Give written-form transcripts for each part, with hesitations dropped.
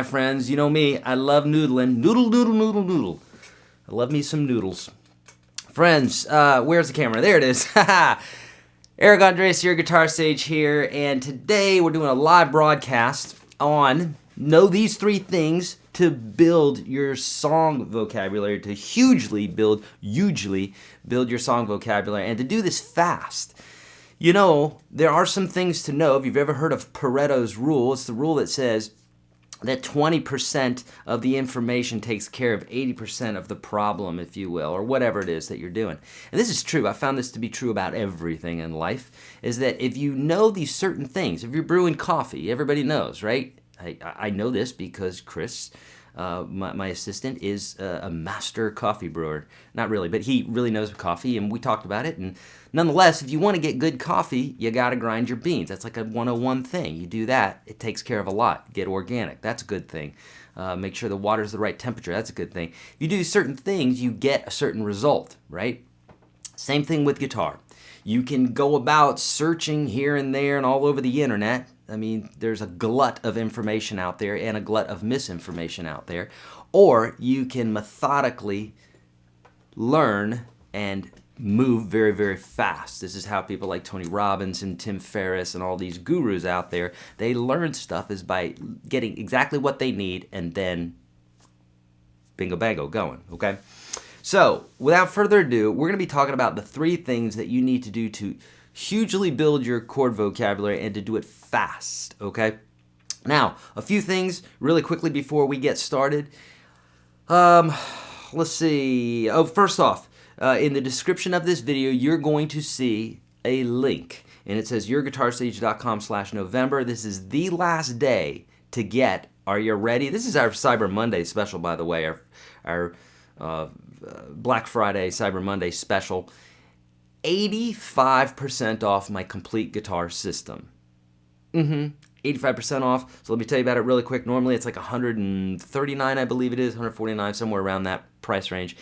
my friends. You know me, I love noodling. Noodle, noodle, noodle, noodle. I love me some noodles. Friends, where's the camera? There it is. Eric Andres, your Guitar Sage here, and today we're doing a live broadcast on Know These Three Things to build your song vocabulary, to hugely build your song vocabulary, and to do this fast. You know, there are some things to know. If you've ever heard of Pareto's rule, it's the rule that says that 20% of the information takes care of 80% of the problem, if you will, or whatever it is that you're doing. And this is true. I found this to be true about everything in life, is that if you know these certain things, if you're brewing coffee, everybody knows, right? I know this because Chris, my assistant, is a master coffee brewer. Not really, but he really knows coffee, and we talked about it. And nonetheless, if you want to get good coffee, you got to grind your beans. That's like a 101 thing. You do that, it takes care of a lot. Get organic. That's a good thing. Make sure the water's the right temperature. That's a good thing. If you do certain things, you get a certain result, right? Same thing with guitar. You can go about searching here and there and all over the internet. I mean, there's a glut of information out there and a glut of misinformation out there. Or you can methodically learn and move very, very fast. This is how people like Tony Robbins and Tim Ferriss and all these gurus out there, they learn stuff is by getting exactly what they need and then bingo bango going, okay? So, without further ado, we're going to be talking about the three things that you need to do to hugely build your chord vocabulary and to do it fast, okay? Now, a few things really quickly before we get started. Let's see. Oh, first off, in the description of this video, you're going to see a link, and it says YourGuitarSage.com/November. This is the last day to get. Are you ready? This is our Cyber Monday special, by the way, our Black Friday, Cyber Monday special. 85% off my complete guitar system. 85% off. So let me tell you about it really quick. Normally it's like $139, I believe it is, $149, somewhere around that price range.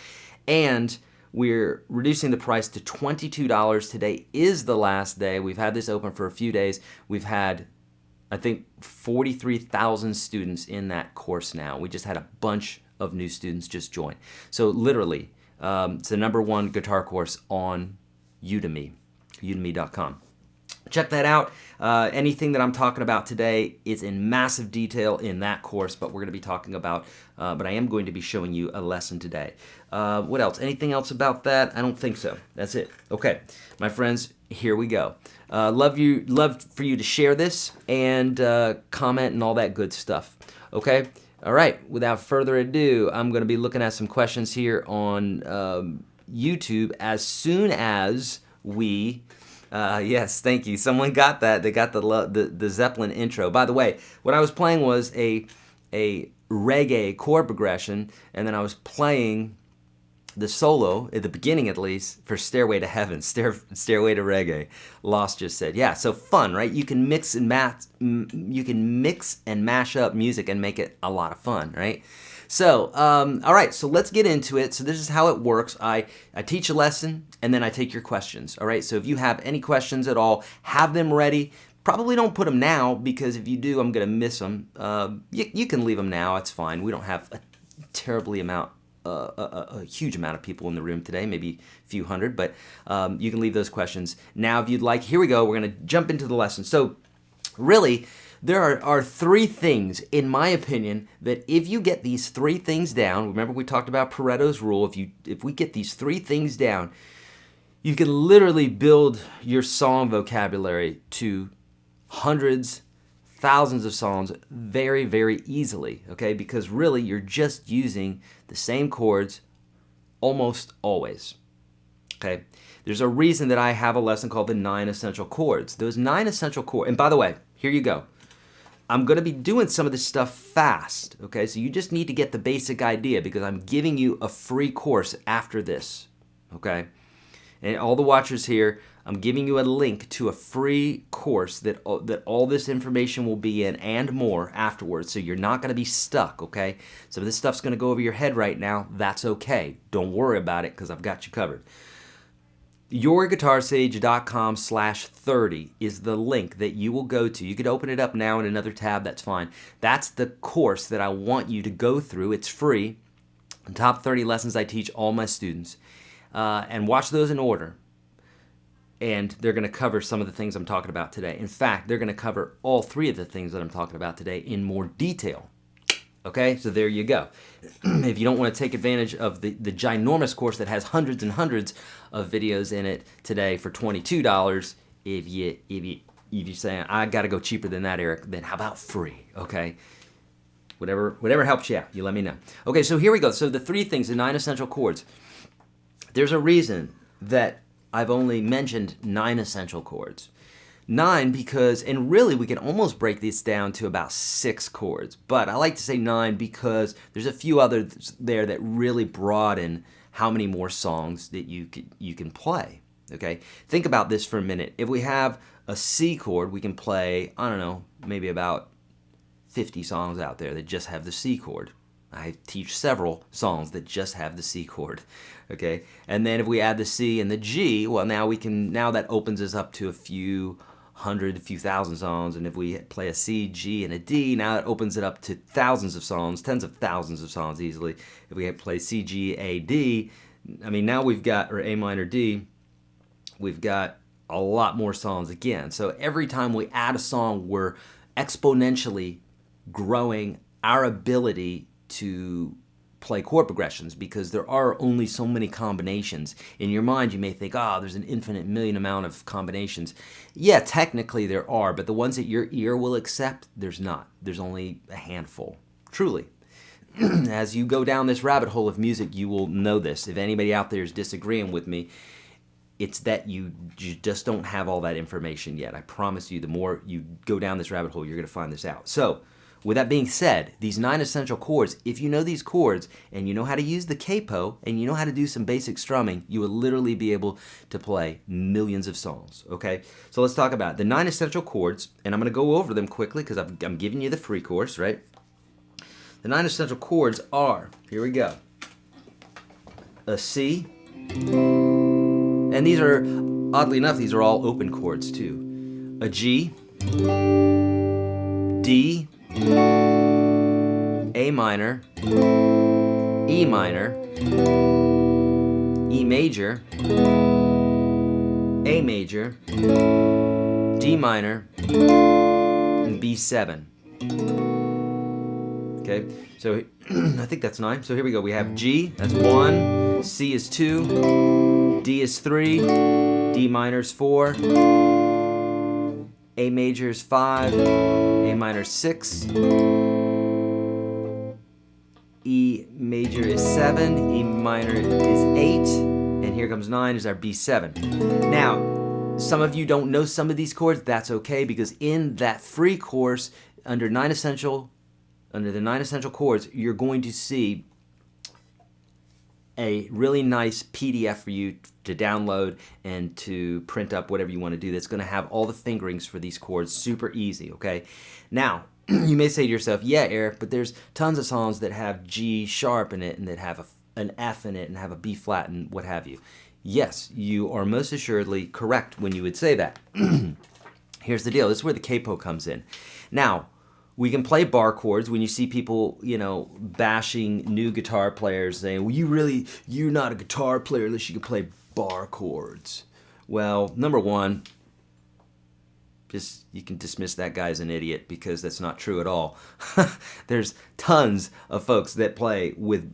And we're reducing the price to $22. Today is the last day. We've had this open for a few days. We've had, I think, 43,000 students in that course now. We just had a bunch of new students just join. So literally, it's the #1 guitar course on Udemy, udemy.com. Check that out. Anything that I'm talking about today is in massive detail in that course, but we're going to be talking about, but I am going to be showing you a lesson today. What else? Anything else about that? I don't think so. That's it. Okay, my friends, here we go. Love for you to share this and comment and all that good stuff. Okay? All right, without further ado, I'm going to be looking at some questions here on YouTube as soon as we, yes, thank you. Someone got that. They got the Zeppelin intro. By the way, what I was playing was a reggae chord progression, and then I was playing the solo at the beginning, at least, for Stairway to Heaven, Stairway to Reggae. Lost just said, yeah. So fun, right? You can mix and mash up music and make it a lot of fun, right? So, all right, so let's get into it. So this is how it works. I teach a lesson, and then I take your questions, all right? So if you have any questions at all, have them ready. Probably don't put them now, because if you do, I'm going to miss them. You can leave them now. It's fine. We don't have a huge amount of people in the room today, maybe a few hundred, but you can leave those questions now if you'd like. Here we go. We're going to jump into the lesson. So really, there are three things, in my opinion, that if you get these three things down, remember we talked about Pareto's rule, if we get these three things down, you can literally build your song vocabulary to hundreds, thousands of songs very, very easily, okay? Because really, you're just using the same chords almost always, okay? There's a reason that I have a lesson called the 9 Essential Chords. Those 9 Essential Chords, and by the way, here you go. I'm going to be doing some of this stuff fast, okay? So you just need to get the basic idea because I'm giving you a free course after this, okay? And all the watchers here, I'm giving you a link to a free course that all this information will be in and more afterwards, so you're not going to be stuck, okay? Some of this stuff's going to go over your head right now. That's okay. Don't worry about it because I've got you covered. YourGuitarSage.com/30 is the link that you will go to. You could open it up now in another tab, that's fine. That's the course that I want you to go through. It's free. The top 30 lessons I teach all my students. And watch those in order. And they're going to cover some of the things I'm talking about today. In fact, they're going to cover all three of the things that I'm talking about today in more detail. Okay, so there you go. If you don't want to take advantage of the ginormous course that has hundreds and hundreds of videos in it today for $22, if you're saying I got to go cheaper than that, Eric, then how about free? Okay, whatever helps you out, you let me know. Okay, so here we go. So the three things, the 9 essential chords. There's a reason that I've only mentioned 9 essential chords. 9 because, and really we can almost break this down to about 6 chords, but I like to say 9 because there's a few others there that really broaden how many more songs that you can play. Okay, think about this for a minute. If we have a C chord, we can play, I don't know, maybe about 50 songs out there that just have the C chord. I teach several songs that just have the C chord, okay? And then if we add the C and the G, well, now that opens us up to a few hundred, a few thousand songs. And if we play a C, G, and a D, now it opens it up to thousands of songs, tens of thousands of songs easily. If we play C, G, A, D, I mean, now we've got, or A minor, D, we've got a lot more songs again. So every time we add a song, we're exponentially growing our ability to play chord progressions because there are only so many combinations. In your mind, you may think, there's an infinite million amount of combinations. Yeah, technically there are, but the ones that your ear will accept, there's not. There's only a handful, truly. As you go down this rabbit hole of music, you will know this. If anybody out there is disagreeing with me, it's that you just don't have all that information yet. I promise you, the more you go down this rabbit hole, you're going to find this out. So, with that being said, these 9 essential chords, if you know these chords and you know how to use the capo and you know how to do some basic strumming, you will literally be able to play millions of songs, okay? So let's talk about it. The 9 essential chords, and I'm going to go over them quickly because I'm giving you the free course, right? The 9 essential chords are, here we go, a C, and these are, oddly enough, these are all open chords too. A G, D, A minor, E minor, E major, A major, D minor, and B7. Okay, so I think that's 9. So here we go. We have G, that's 1, C is 2, D is 3, D minor is 4, A major is 5, A minor is 6, E major is 7, E minor is 8, and here comes 9 is our B7. Now, some of you don't know some of these chords. That's okay, because in that free course under the 9 essential chords, you're going to see a really nice PDF for you to download and to print up, whatever you want to do. That's going to have all the fingerings for these chords, super easy, okay? Now, you may say to yourself, yeah, Eric, but there's tons of songs that have G sharp in it and that have an F in it and have a B flat and what have you. Yes, you are most assuredly correct when you would say that. Here's the deal. This is where the capo comes in. Now, we can play bar chords. When you see people, bashing new guitar players saying, well, you're not a guitar player unless you can play bar chords. Well, number one, you can dismiss that guy as an idiot because that's not true at all. There's tons of folks that play with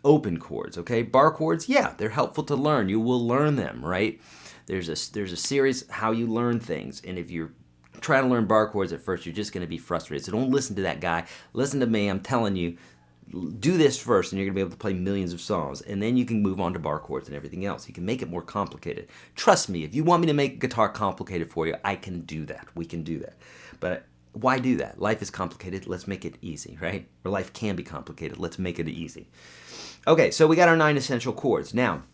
open chords, okay? Bar chords, yeah, they're helpful to learn. You will learn them, right? There's a series how you learn things, and if you're trying to learn bar chords at first, you're just going to be frustrated. So don't listen to that guy. Listen to me. I'm telling you, do this first, and you're going to be able to play millions of songs, and then you can move on to bar chords and everything else. You can make it more complicated. Trust me, if you want me to make guitar complicated for you, I can do that. We can do that. But why do that? Life is complicated. Let's make it easy, right? Or life can be complicated. Let's make it easy. Okay, so we got our 9 essential chords. Now,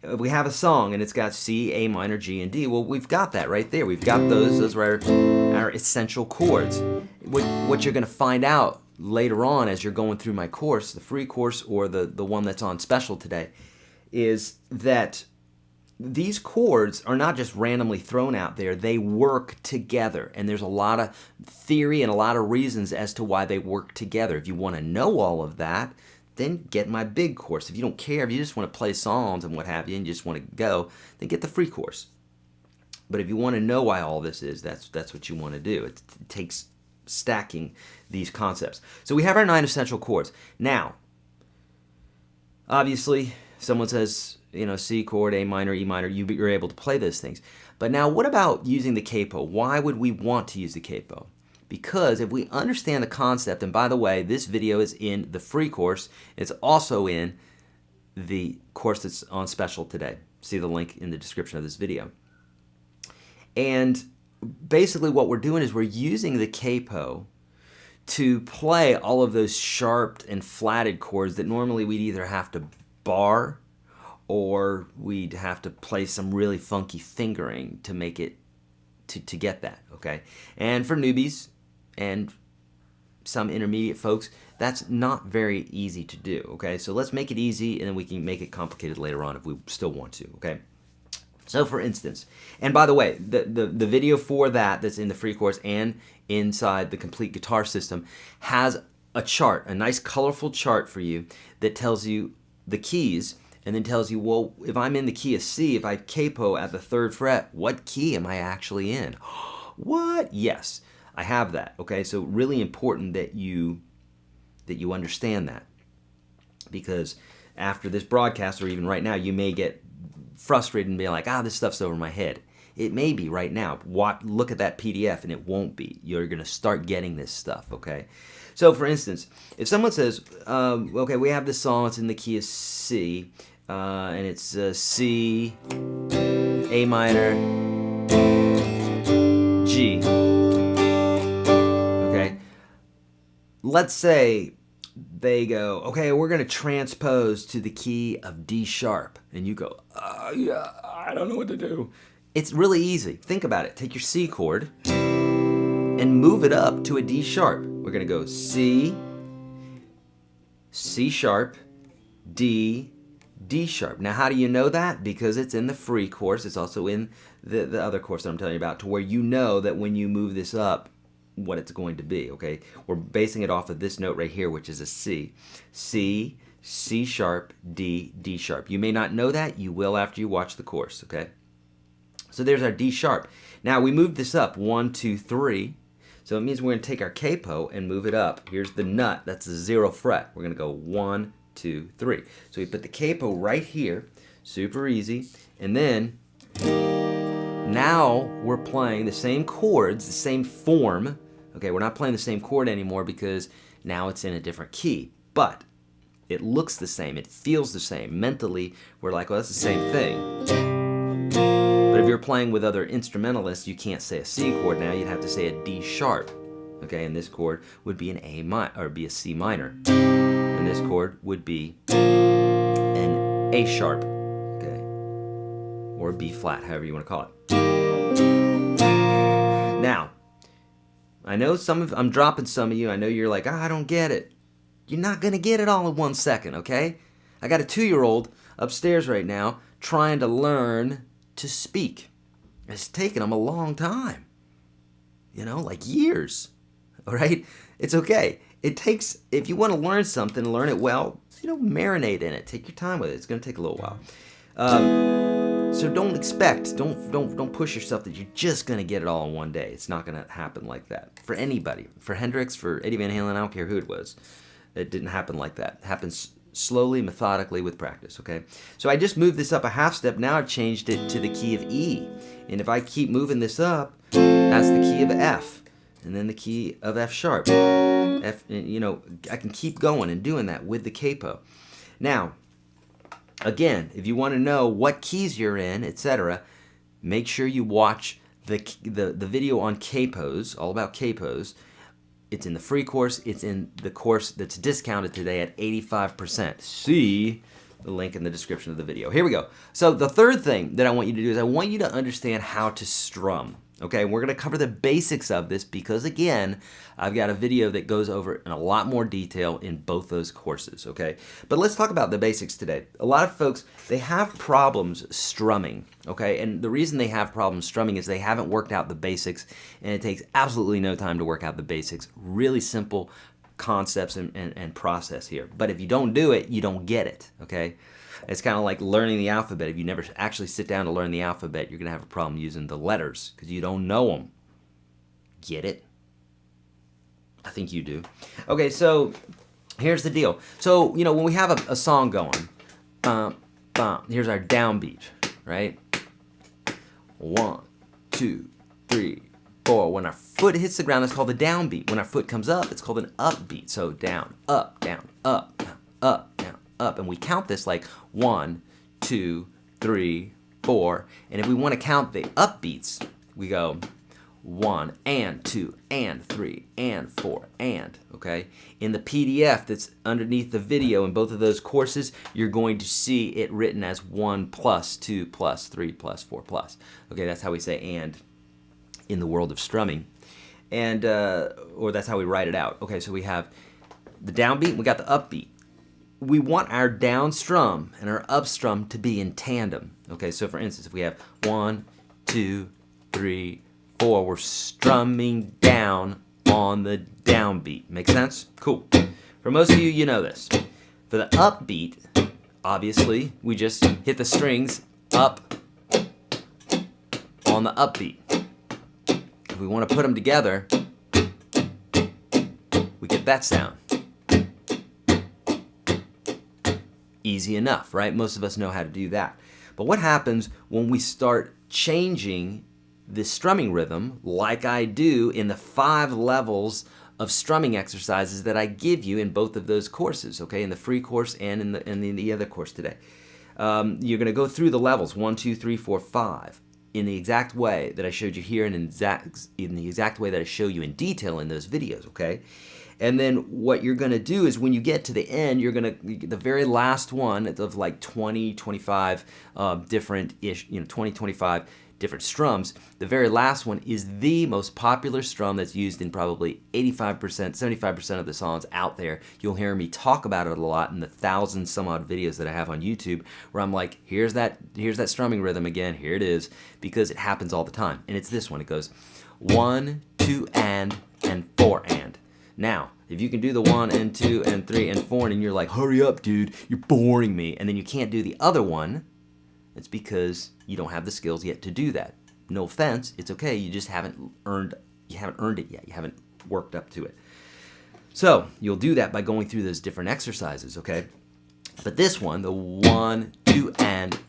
if we have a song and it's got C, A minor, G, and D, well, we've got that right there. We've got those. Those are our essential chords. What you're going to find out later on as you're going through my course, the free course or the one that's on special today, is that these chords are not just randomly thrown out there, they work together. And there's a lot of theory and a lot of reasons as to why they work together. If you want to know all of that, then get my big course. If you don't care, if you just want to play songs and what have you, and you just want to go, then get the free course. But if you want to know why all this is, that's what you want to do. It takes stacking these concepts. So we have our 9 essential chords. Now, obviously, someone says, C chord, A minor, E minor, you're able to play those things. But now what about using the capo? Why would we want to use the capo? Because if we understand the concept, and by the way, this video is in the free course, it's also in the course that's on special today. See the link in the description of this video. And basically what we're doing is we're using the capo to play all of those sharp and flatted chords that normally we'd either have to bar or we'd have to play some really funky fingering to make it, to get that, okay? And for newbies and some intermediate folks, that's not very easy to do, okay? So let's make it easy, and then we can make it complicated later on if we still want to, okay? So for instance, and by the way, the video for that's in the free course and inside the complete guitar system has a chart, a nice colorful chart for you that tells you the keys, and then tells you, well, if I'm in the key of C, if I capo at the 3rd fret, what key am I actually in? What? Yes, I have that, okay? So really important that you understand that, because after this broadcast, or even right now, you may get frustrated and be like, this stuff's over my head. It may be right now. Look at that PDF, and it won't be. You're going to start getting this stuff, okay? So for instance, if someone says, okay, we have this song, it's in the key of C, and it's C, A minor, G. Okay? Let's say they go, okay, we're going to transpose to the key of D sharp. And you go, yeah, I don't know what to do. It's really easy. Think about it. Take your C chord and move it up to a D sharp. We're going to go C, C sharp, D, D sharp. Now, how do you know that? Because it's in the free course. It's also in the other course that I'm telling you about, to where you know that when you move this up, what it's going to be, okay? We're basing it off of this note right here, which is a C. C, C sharp, D, D sharp. You may not know that. You will after you watch the course, okay? So there's our D sharp. Now, we moved this up 1, 2, 3. So it means we're going to take our capo and move it up. Here's the nut. That's the 0th fret. We're going to go 1, 2, 3. So we put the capo right here. Super easy. And then now we're playing the same chords, the same form. Okay, we're not playing the same chord anymore because now it's in a different key. But it looks the same. It feels the same. Mentally, we're like, well, that's the same thing. But if you're playing with other instrumentalists, you can't say a C chord now. You'd have to say a D sharp. Okay, and this chord would be an A minor, or be a C minor. And this chord would be an A sharp. Okay, or B flat, however you want to call it. Now, I know I'm dropping some of you. I know you're like, I don't get it. You're not going to get it all in 1 second, okay? I got a 2-year-old upstairs right now trying to learn to speak. It's taken him a long time. Like years. All right? It's okay. It takes, if you want to learn something, learn it well, marinate in it. Take your time with it. It's going to take a little while. So don't push yourself that you're just going to get it all in one day. It's not going to happen like that. For anybody. For Hendrix, for Eddie Van Halen, I don't care who it was. It didn't happen like that. It happens slowly, methodically, with practice, okay? So I just moved this up a half step. Now I've changed it to the key of E. And if I keep moving this up, that's the key of F. And then the key of F sharp. F, I can keep going and doing that with the capo. Now, again, if you want to know what keys you're in, etc., make sure you watch the video on capos, all about capos. It's in the free course. It's in the course that's discounted today at 85%. See the link in the description of the video. Here we go. So the third thing that I want you to do is I want you to understand how to strum. Okay, we're going to cover the basics of this because, again, I've got a video that goes over in a lot more detail in both those courses, okay? But let's talk about the basics today. A lot of folks, they have problems strumming, okay? And the reason they have problems strumming is they haven't worked out the basics, and it takes absolutely no time to work out the basics. Really simple concepts and process here. But if you don't do it, you don't get it, okay? It's kind of like learning the alphabet. If you never actually sit down to learn the alphabet, you're going to have a problem using the letters because you don't know them. Get it? I think you do. Okay, so here's the deal. So, you know, when we have a song going, here's our downbeat, right? 1, 2, 3, 4. When our foot hits the ground, it's called the downbeat. When our foot comes up, it's called an upbeat. So down, up, down, up, down, up, down, up. And we count this like 1, 2, 3, 4. And if we want to count the upbeats, we go 1 and 2 and 3 and 4 and, okay? In the PDF that's underneath the video in both of those courses, you're going to see it written as 1 plus 2 plus 3 plus 4 plus. Okay, that's how we say and in the world of strumming. And, or that's how we write it out. Okay, so we have the downbeat, we got the upbeat. We want our down strum and our up strum to be in tandem. Okay, so for instance, if we have 1, 2, 3, 4, we're strumming down on the downbeat. Make sense? Cool. For most of you, you know this. For the upbeat, obviously, we just hit the strings up on the upbeat. If we want to put them together, we get that sound. Easy enough, right? Most of us know how to do that. But what happens when we start changing the strumming rhythm like I do in the 5 levels of strumming exercises that I give you in both of those courses, okay? In the free course and in the other course today. You're going to go through the levels 1, 2, 3, 4, 5 in the exact way that I showed you here and in the exact way that I show you in detail in those videos, okay? And then what you're going to do is when you get to the end, you're going to, the very last one of like 20, 25 different-ish, 20, 25 different strums, the very last one is the most popular strum that's used in probably 85%, 75% of the songs out there. You'll hear me talk about it a lot in the 1,000 some odd videos that I have on YouTube where I'm like, here's that strumming rhythm again, here it is, because it happens all the time. And it's this one. It goes 1, 2, and 4, and. Now, if you can do the 1 and 2 and 3 and 4 and you're like, hurry up, dude, you're boring me, and then you can't do the other one, it's because you don't have the skills yet to do that. No offense, it's okay, you just haven't earned it yet. You haven't worked up to it. So, you'll do that by going through those different exercises, okay? But this one, the 1, 2, and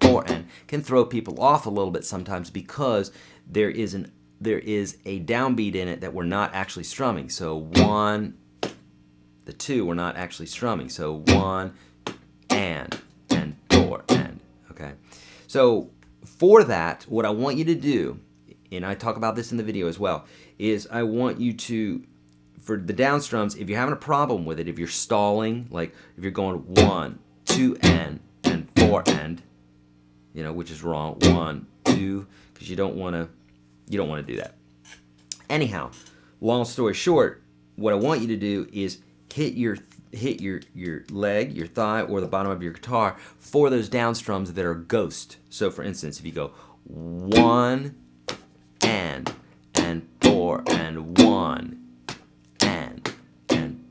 4 and, can throw people off a little bit sometimes because there is a downbeat in it that we're not actually strumming. So 1, the 2, we're not actually strumming. So 1 and 4 and, okay? So for that, what I want you to do, and I talk about this in the video as well, is I want you to, for the down strums, if you're having a problem with it, if you're stalling, like if you're going 1, 2 and 4 and, which is wrong, 1, 2, because you don't want to do that. Anyhow, long story short, what I want you to do is hit your leg, your thigh, or the bottom of your guitar for those down strums that are ghost. So for instance, if you go 1 and 4 and 1 and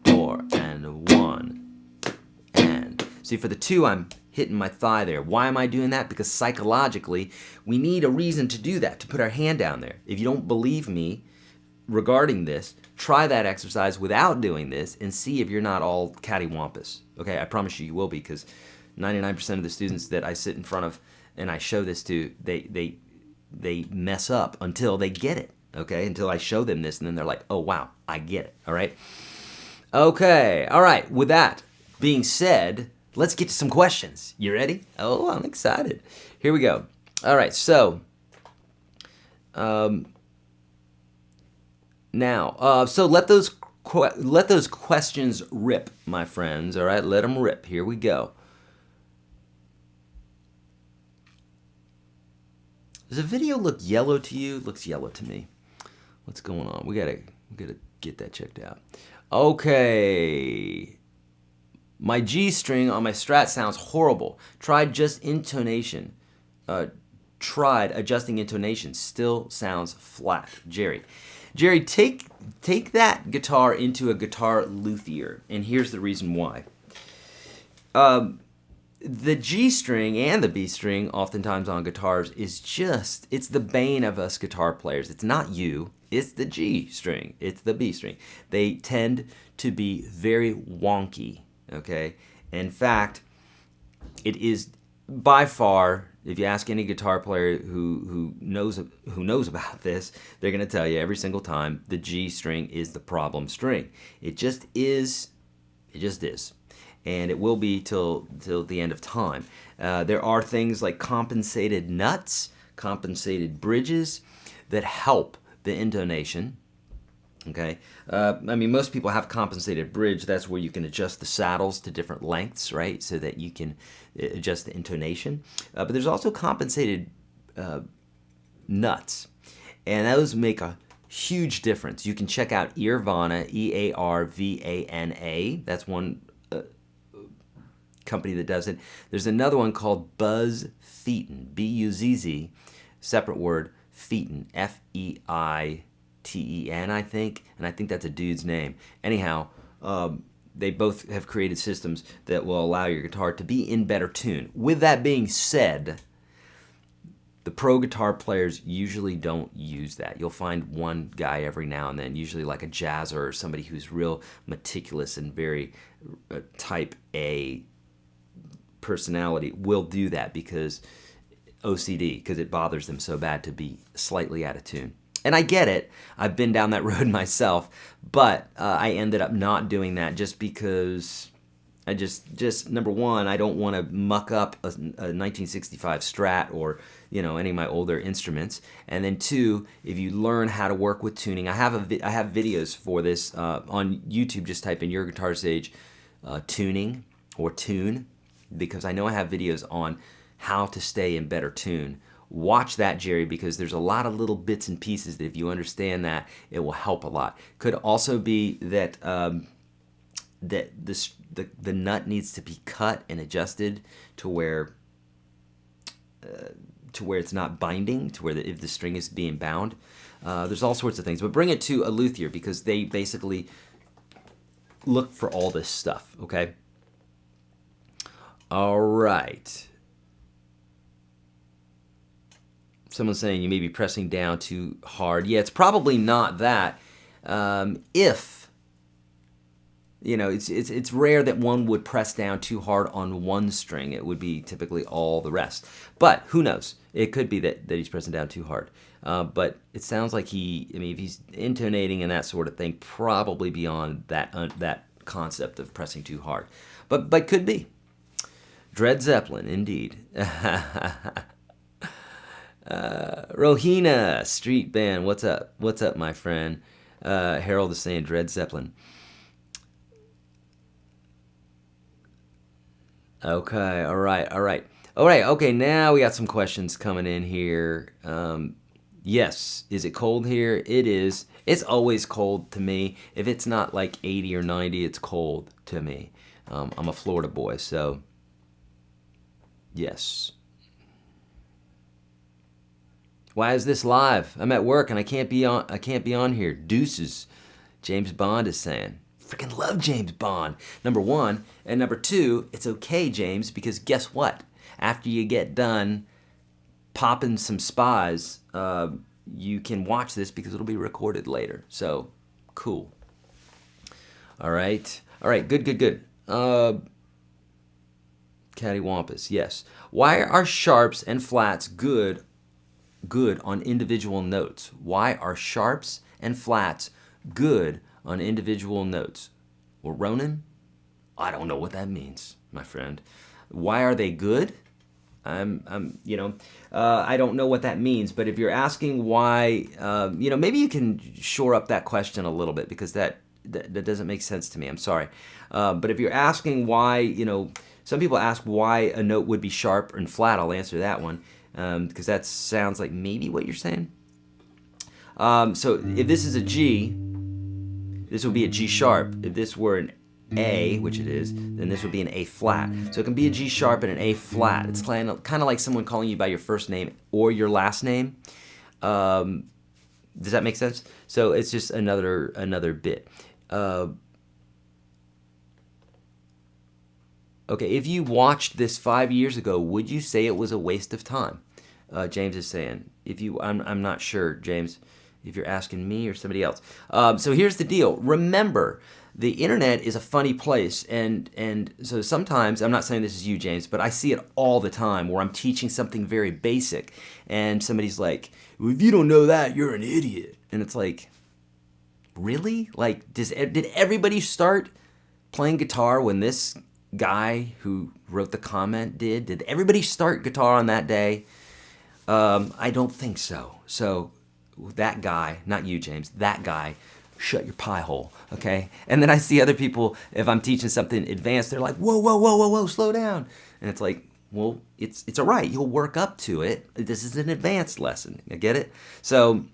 4 and 1 and. See, for the 2, I'm hitting my thigh there. Why am I doing that? Because psychologically, we need a reason to do that, to put our hand down there. If you don't believe me regarding this, try that exercise without doing this and see if you're not all cattywampus. Okay, I promise you will be, because 99% of the students that I sit in front of and I show this to, they mess up until they get it, okay? Until I show them this, and then they're like, oh, wow, I get it, all right? Okay, all right, with that being said, let's get to some questions. You ready? Oh, I'm excited. Here we go. All right, so now, so let those questions rip, my friends. All right, let them rip. Here we go. Does the video look yellow to you? It looks yellow to me. What's going on? We gotta get that checked out. Okay. My G string on my Strat sounds horrible. Tried just intonation. Tried adjusting intonation. Still sounds flat. Jerry, take that guitar into a guitar luthier, and here's the reason why. The G string and the B string, oftentimes on guitars, it's the bane of us guitar players. It's not you, it's the G string, it's the B string. They tend to be very wonky, okay? In fact, it is by far, if you ask any guitar player who knows about this, they're going to tell you every single time the G string is the problem string. It just is. It just is. And it will be till the end of time. There are things like compensated nuts, compensated bridges that help the intonation. Okay, I mean, most people have compensated bridge. That's where you can adjust the saddles to different lengths, right, so that you can adjust the intonation. But there's also compensated nuts, and those make a huge difference. You can check out Earvana, Earvana. That's one company that does it. There's another one called Buzz Feiten, B-U-Z-Z, separate word, Feiten, F-E-I-T-E-N, I think, and I think that's a dude's name. Anyhow, they both have created systems that will allow your guitar to be in better tune. With that being said, the pro guitar players usually don't use that. You'll find one guy every now and then, usually like a jazzer or somebody who's real meticulous and very type A personality will do that because OCD, because it bothers them so bad to be slightly out of tune. And I get it. I've been down that road myself, but I ended up not doing that just because I just number one, I don't want to muck up a 1965 Strat or any of my older instruments. And then two, if you learn how to work with tuning, I have videos for this on YouTube. Just type in YourGuitarSage tuning or tune, because I know I have videos on how to stay in better tune. Watch that, Jerry, because there's a lot of little bits and pieces that if you understand that, it will help a lot. Could also be that that the nut needs to be cut and adjusted to where it's not binding, to where if the string is being bound. There's all sorts of things, but bring it to a luthier because they basically look for all this stuff. Okay. All right. Someone's saying you may be pressing down too hard. Yeah, it's probably not that. If it's rare that one would press down too hard on one string. It would be typically all the rest. But who knows? It could be that he's pressing down too hard. But it sounds like if he's intonating and that sort of thing, probably beyond that concept of pressing too hard. But could be. Dred Zeppelin, indeed. Rohina Street Band, what's up? What's up, my friend? Harold is saying Dred Zeppelin. Okay, all right. Okay, now we got some questions coming in here. Yes, is it cold here? It is. It's always cold to me. If it's not like 80 or 90, it's cold to me. I'm a Florida boy, so yes. Why is this live? I'm at work and I can't be on here. Deuces. James Bond is saying. Freaking love James Bond. Number one. And number two, it's okay, James, because guess what? After you get done popping some spies, you can watch this because it'll be recorded later. So, cool. All right. Good. Cattywampus, yes. Why are sharps and flats good on individual notes? Why are sharps and flats good on individual notes? Well, Ronan, I don't know what that means, my friend. Why are they good? I don't know what that means, but if you're asking why, maybe you can shore up that question a little bit because that doesn't make sense to me. I'm sorry. But if you're asking why, some people ask why a note would be sharp and flat, I'll answer that one. because that sounds like maybe what you're saying. So if this is a G, this would be a G sharp. If this were an A, which it is, then this would be an A flat. So it can be a G sharp and an A flat. It's kind of like someone calling you by your first name or your last name. Does that make sense? So it's just another bit. Okay, if you watched this 5 years ago, would you say it was a waste of time? James is saying. I'm not sure, James, if you're asking me or somebody else. So here's the deal. Remember, the internet is a funny place, and so sometimes, I'm not saying this is you, James, but I see it all the time where I'm teaching something very basic, and somebody's like, well, if you don't know that, you're an idiot. And it's like, really? Like, did everybody start playing guitar when this guy who wrote the comment did? Did everybody start guitar on that day? I don't think so. So that guy, not you, James, that guy, shut your pie hole, okay? And then I see other people, if I'm teaching something advanced, they're like, whoa, whoa, whoa, whoa, whoa, slow down. And it's like, well, it's all right. You'll work up to it. This is an advanced lesson. You get it? So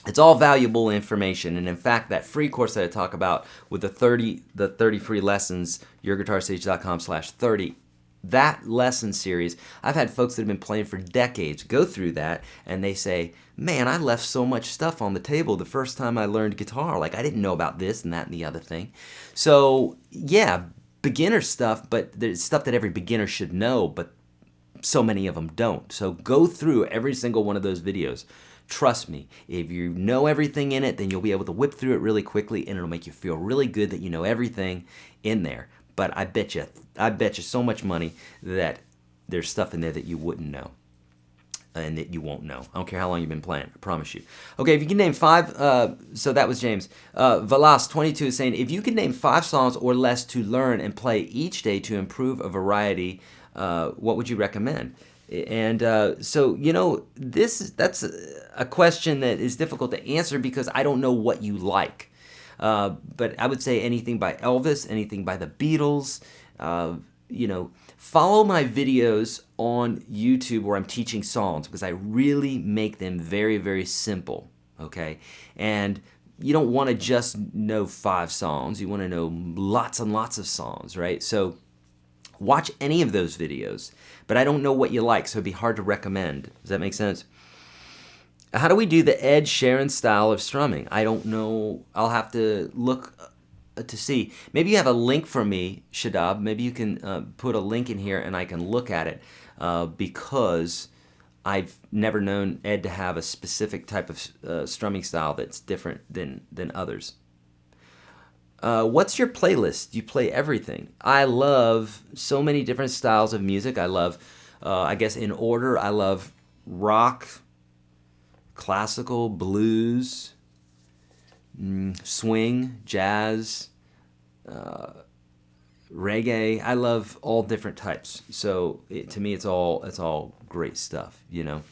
it's all valuable information. And in fact, that free course that I talk about with the 30 free lessons, YourGuitarSage.com/30, that lesson series, I've had folks that have been playing for decades go through that, and they say, man, I left so much stuff on the table the first time I learned guitar. Like, I didn't know about this and that and the other thing. So, yeah, beginner stuff, but there's stuff that every beginner should know, but so many of them don't. So go through every single one of those videos. Trust me, if you know everything in it, then you'll be able to whip through it really quickly, and it'll make you feel really good that you know everything in there. But I bet you so much money that there's stuff in there that you wouldn't know and that you won't know. I don't care how long you've been playing, I promise you. Okay, if you can name 5, so that was James. Valas22 is saying, if you can name 5 songs or less to learn and play each day to improve a variety, what would you recommend? And so, you know, that's a question that is difficult to answer because I don't know what you like. But I would say anything by Elvis, anything by the Beatles. You know, follow my videos on YouTube where I'm teaching songs because I really make them very, very simple, okay? And you don't want to just know 5 songs. You want to know lots and lots of songs, right? So watch any of those videos, but I don't know what you like, so it'd be hard to recommend. Does that make sense? How do we do the Ed Sheeran style of strumming? I don't know. I'll have to look to see. Maybe you have a link for me, Shadab. Maybe you can put a link in here and I can look at it because I've never known Ed to have a specific type of strumming style that's different than others. What's your playlist? Do you play everything? I love so many different styles of music. I love, I guess in order, I love rock, classical, blues, swing, jazz, reggae. I love all different types. So to me, it's all great stuff, you know.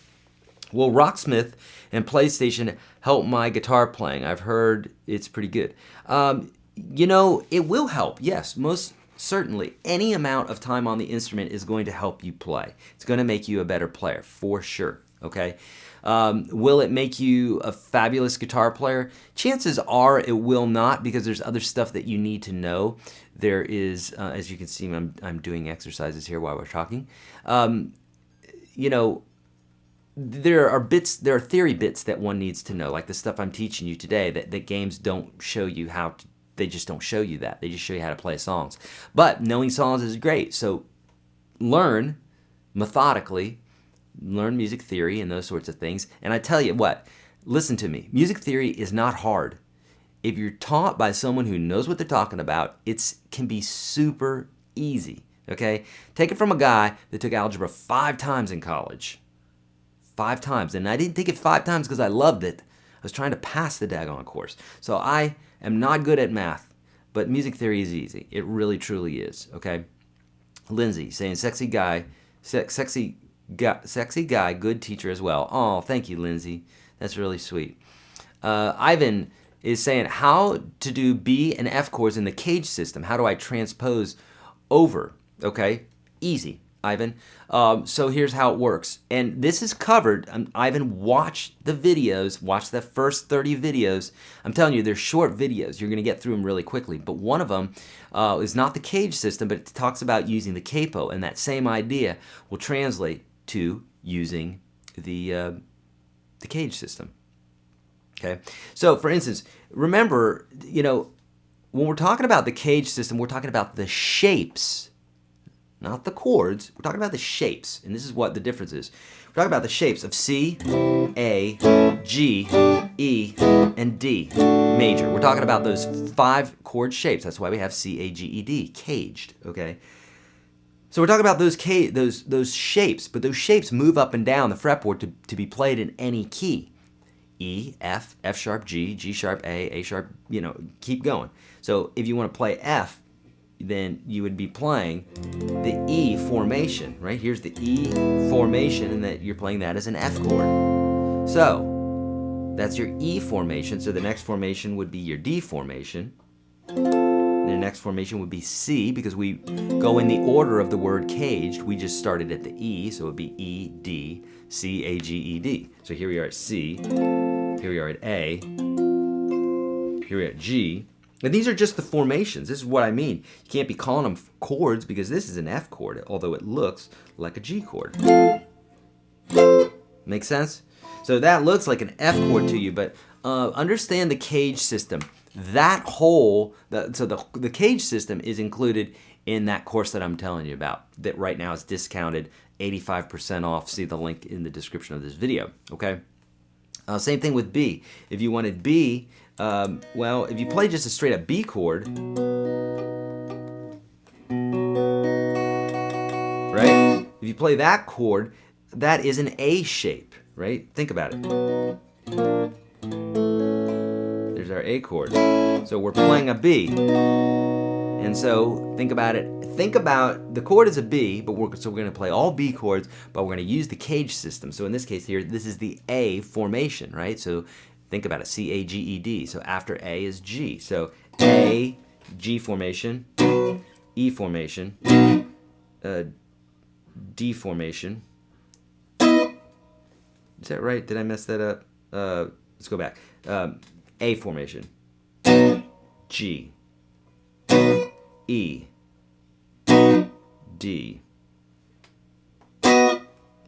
Will Rocksmith and PlayStation help my guitar playing? I've heard it's pretty good. You know, it will help. Yes, most certainly. Any amount of time on the instrument is going to help you play. It's going to make you a better player, for sure. Okay. Will it make you a fabulous guitar player? Chances are it will not, because there's other stuff that you need to know. There is, as you can see, I'm doing exercises here while we're talking. You know, there are theory bits that one needs to know, like the stuff I'm teaching you today that games don't show you how to. They just don't show you that. They just show you how to play songs. But knowing songs is great. So learn methodically. Learn music theory and those sorts of things. And I tell you what, listen to me. Music theory is not hard. If you're taught by someone who knows what they're talking about, it can be super easy, okay? Take it from a guy that took algebra 5 times in college. 5 times. And I didn't take it 5 times because I loved it. I was trying to pass the daggone course. So I am not good at math, but music theory is easy. It really, truly is, okay? Lindsay saying, sexy guy, good teacher as well. Oh, thank you, Lindsay. That's really sweet. Ivan is saying, how to do B and F chords in the cage system. How do I transpose over? Okay, easy. Ivan. So here's how it works. And this is covered. Ivan, watch the videos. Watch the first 30 videos. I'm telling you, they're short videos. You're going to get through them really quickly. But one of them is not the cage system, but it talks about using the capo. And that same idea will translate to using the cage system. Okay? So, for instance, remember, you know, when we're talking about the cage system, we're talking about the shapes, not the chords. We're talking about the shapes, and this is what the difference is. We're talking about the shapes of C, A, G, E, and D major. We're talking about those 5 chord shapes. That's why we have C, A, G, E, D, caged, okay? So we're talking about those shapes, but those shapes move up and down the fretboard to be played in any key. E, F, F sharp, G, G sharp, A sharp, you know, keep going. So if you want to play F, then you would be playing the E formation, right? Here's the E formation, and that you're playing that as an F chord. So that's your E formation. So the next formation would be your D formation. The next formation would be C, because we go in the order of the word caged. We just started at the E, so it would be E, D, C, A, G, E, D. So here we are at C, here we are at A, here we are at G. And these are just the formations. This is what I mean. You can't be calling them chords because this is an F chord, although it looks like a G chord. Make sense? So that looks like an F chord to you, but understand the cage system. That whole, the cage system is included in that course that I'm telling you about, that right now is discounted 85% off. See the link in the description of this video, okay? Same thing with B. If you wanted B, well, if you play just a straight up B chord, right? If you play that chord, that is an A shape, right? Think about it. There's our A chord. So we're playing a B. And so think about it. Think about the chord is a B, but we're going to play all B chords, but we're going to use the cage system. So in this case here, this is the A formation, right? So think about it, C, A, G, E, D. So after A is G. So A, G formation, E formation, D formation. Is that right? Did I mess that up? Let's go back. A formation, G, E, D,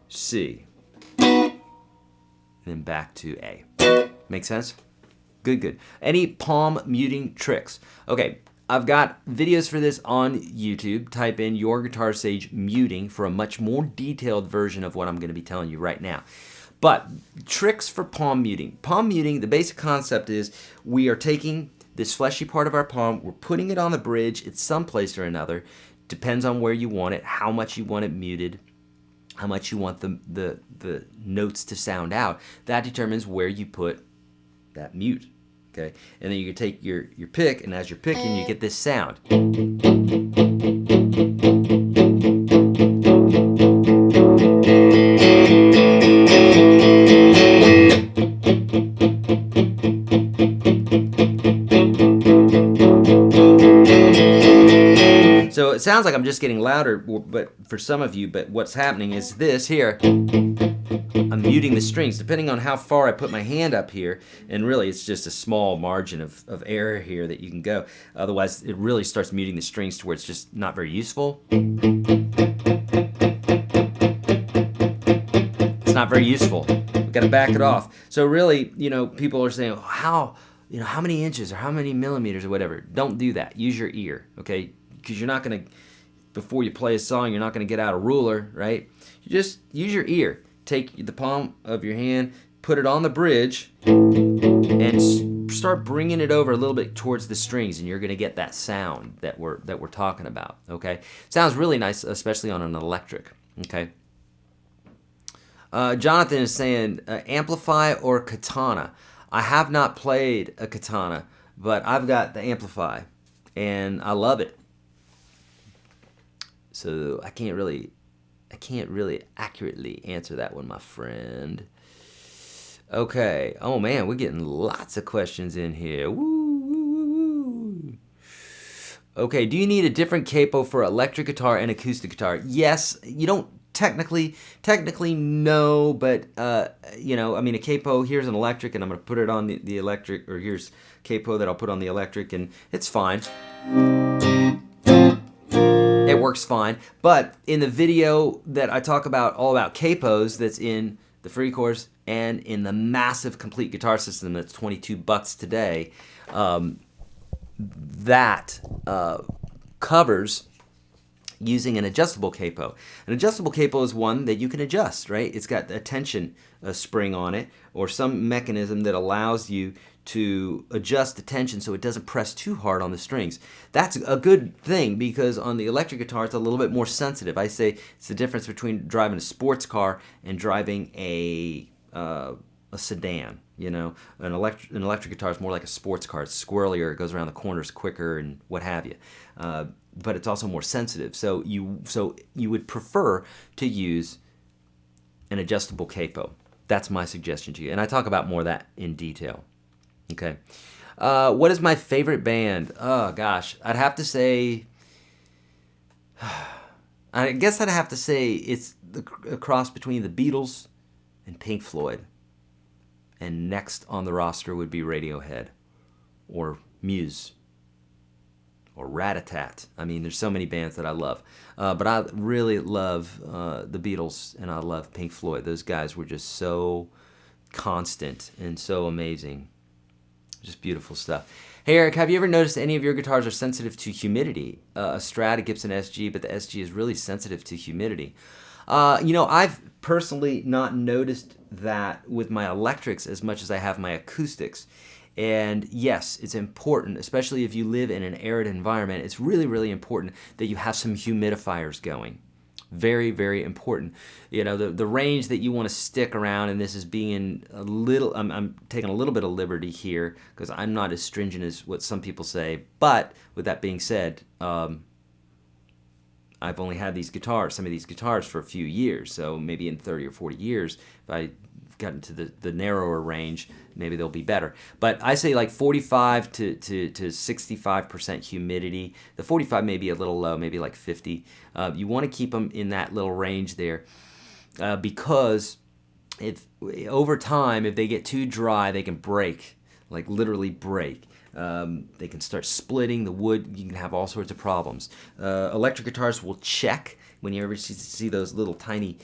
C, and then back to A. Make sense? Good, good. Any palm muting tricks? Okay, I've got videos for this on YouTube. Type in YourGuitarSage muting for a much more detailed version of what I'm going to be telling you right now. But tricks for palm muting. Palm muting, the basic concept is we are taking this fleshy part of our palm, we're putting it on the bridge. It's someplace or another. Depends on where you want it, how much you want it muted, how much you want the notes to sound out. That determines where you put that mute. Okay, and then you can take your pick, and as you're picking, you get this sound. So it sounds like I'm just getting louder, but for some of you, but what's happening is this here. I'm muting the strings depending on how far I put my hand up here, and really it's just a small margin of error here that you can go. Otherwise it really starts muting the strings to where it's just not very useful. It's not very useful. We've got to back it off. So really, you know, people are saying, how many inches or how many millimeters or whatever. Don't do that. Use your ear, okay? Because you're not going to, before you play a song, you're not going to get out a ruler, right? You just use your ear. Take the palm of your hand, put it on the bridge, and start bringing it over a little bit towards the strings, and you're going to get that sound that we're talking about. Okay, sounds really nice, especially on an electric. Okay. Jonathan is saying amplify or katana. I have not played a katana, but I've got the amplify, and I love it. So I can't really accurately answer that one, my friend. Okay. Oh man, we're getting lots of questions in here. Woo, woo, woo. Okay, do you need a different capo for electric guitar and acoustic guitar? Yes, you don't technically no, but you know, I mean, a capo, here's an electric and I'm going to put it on the electric, or here's capo that I'll put on the electric, and it's fine. It works fine. But in the video that I talk about all about capos, that's in the free course and in the massive complete guitar system that's $22 today, that covers using an adjustable capo. An adjustable capo is one that you can adjust, right? It's got a tension spring on it, or some mechanism that allows you to adjust the tension so it doesn't press too hard on the strings. That's a good thing, because on the electric guitar it's a little bit more sensitive. I say it's the difference between driving a sports car and driving a sedan. You know, an electric guitar is more like a sports car. It's squirrelier, it goes around the corners quicker and what have you. But it's also more sensitive. So you would prefer to use an adjustable capo. That's my suggestion to you. And I talk about more of that in detail. Okay. What is my favorite band? Oh, gosh. I'd have to say... I guess I'd have to say it's a cross between the Beatles and Pink Floyd. And next on the roster would be Radiohead or Muse or Rat-a-Tat. I mean, there's so many bands that I love. But I really love the Beatles, and I love Pink Floyd. Those guys were just so constant and so amazing. Just beautiful stuff. Hey, Eric, have you ever noticed any of your guitars are sensitive to humidity? A Strat, a Gibson SG, but the SG is really sensitive to humidity. You know, I've personally not noticed that with my electrics as much as I have my acoustics. And yes, it's important, especially if you live in an arid environment, it's really, really important that you have some humidifiers going. Very, very important. You know, the range that you want to stick around, and this is being a little, I'm taking a little bit of liberty here because I'm not as stringent as what some people say. But with that being said, I've only had these guitars, some of these guitars for a few years. So maybe in 30 or 40 years, if I got into the narrower range, maybe they'll be better. But I say like 45 to 65% humidity. The 45 may be a little low, maybe like 50. You want to keep them in that little range there because if over time, if they get too dry, they can break, like literally break. They can start splitting the wood. You can have all sorts of problems. Electric guitars will check when you ever see those little tiny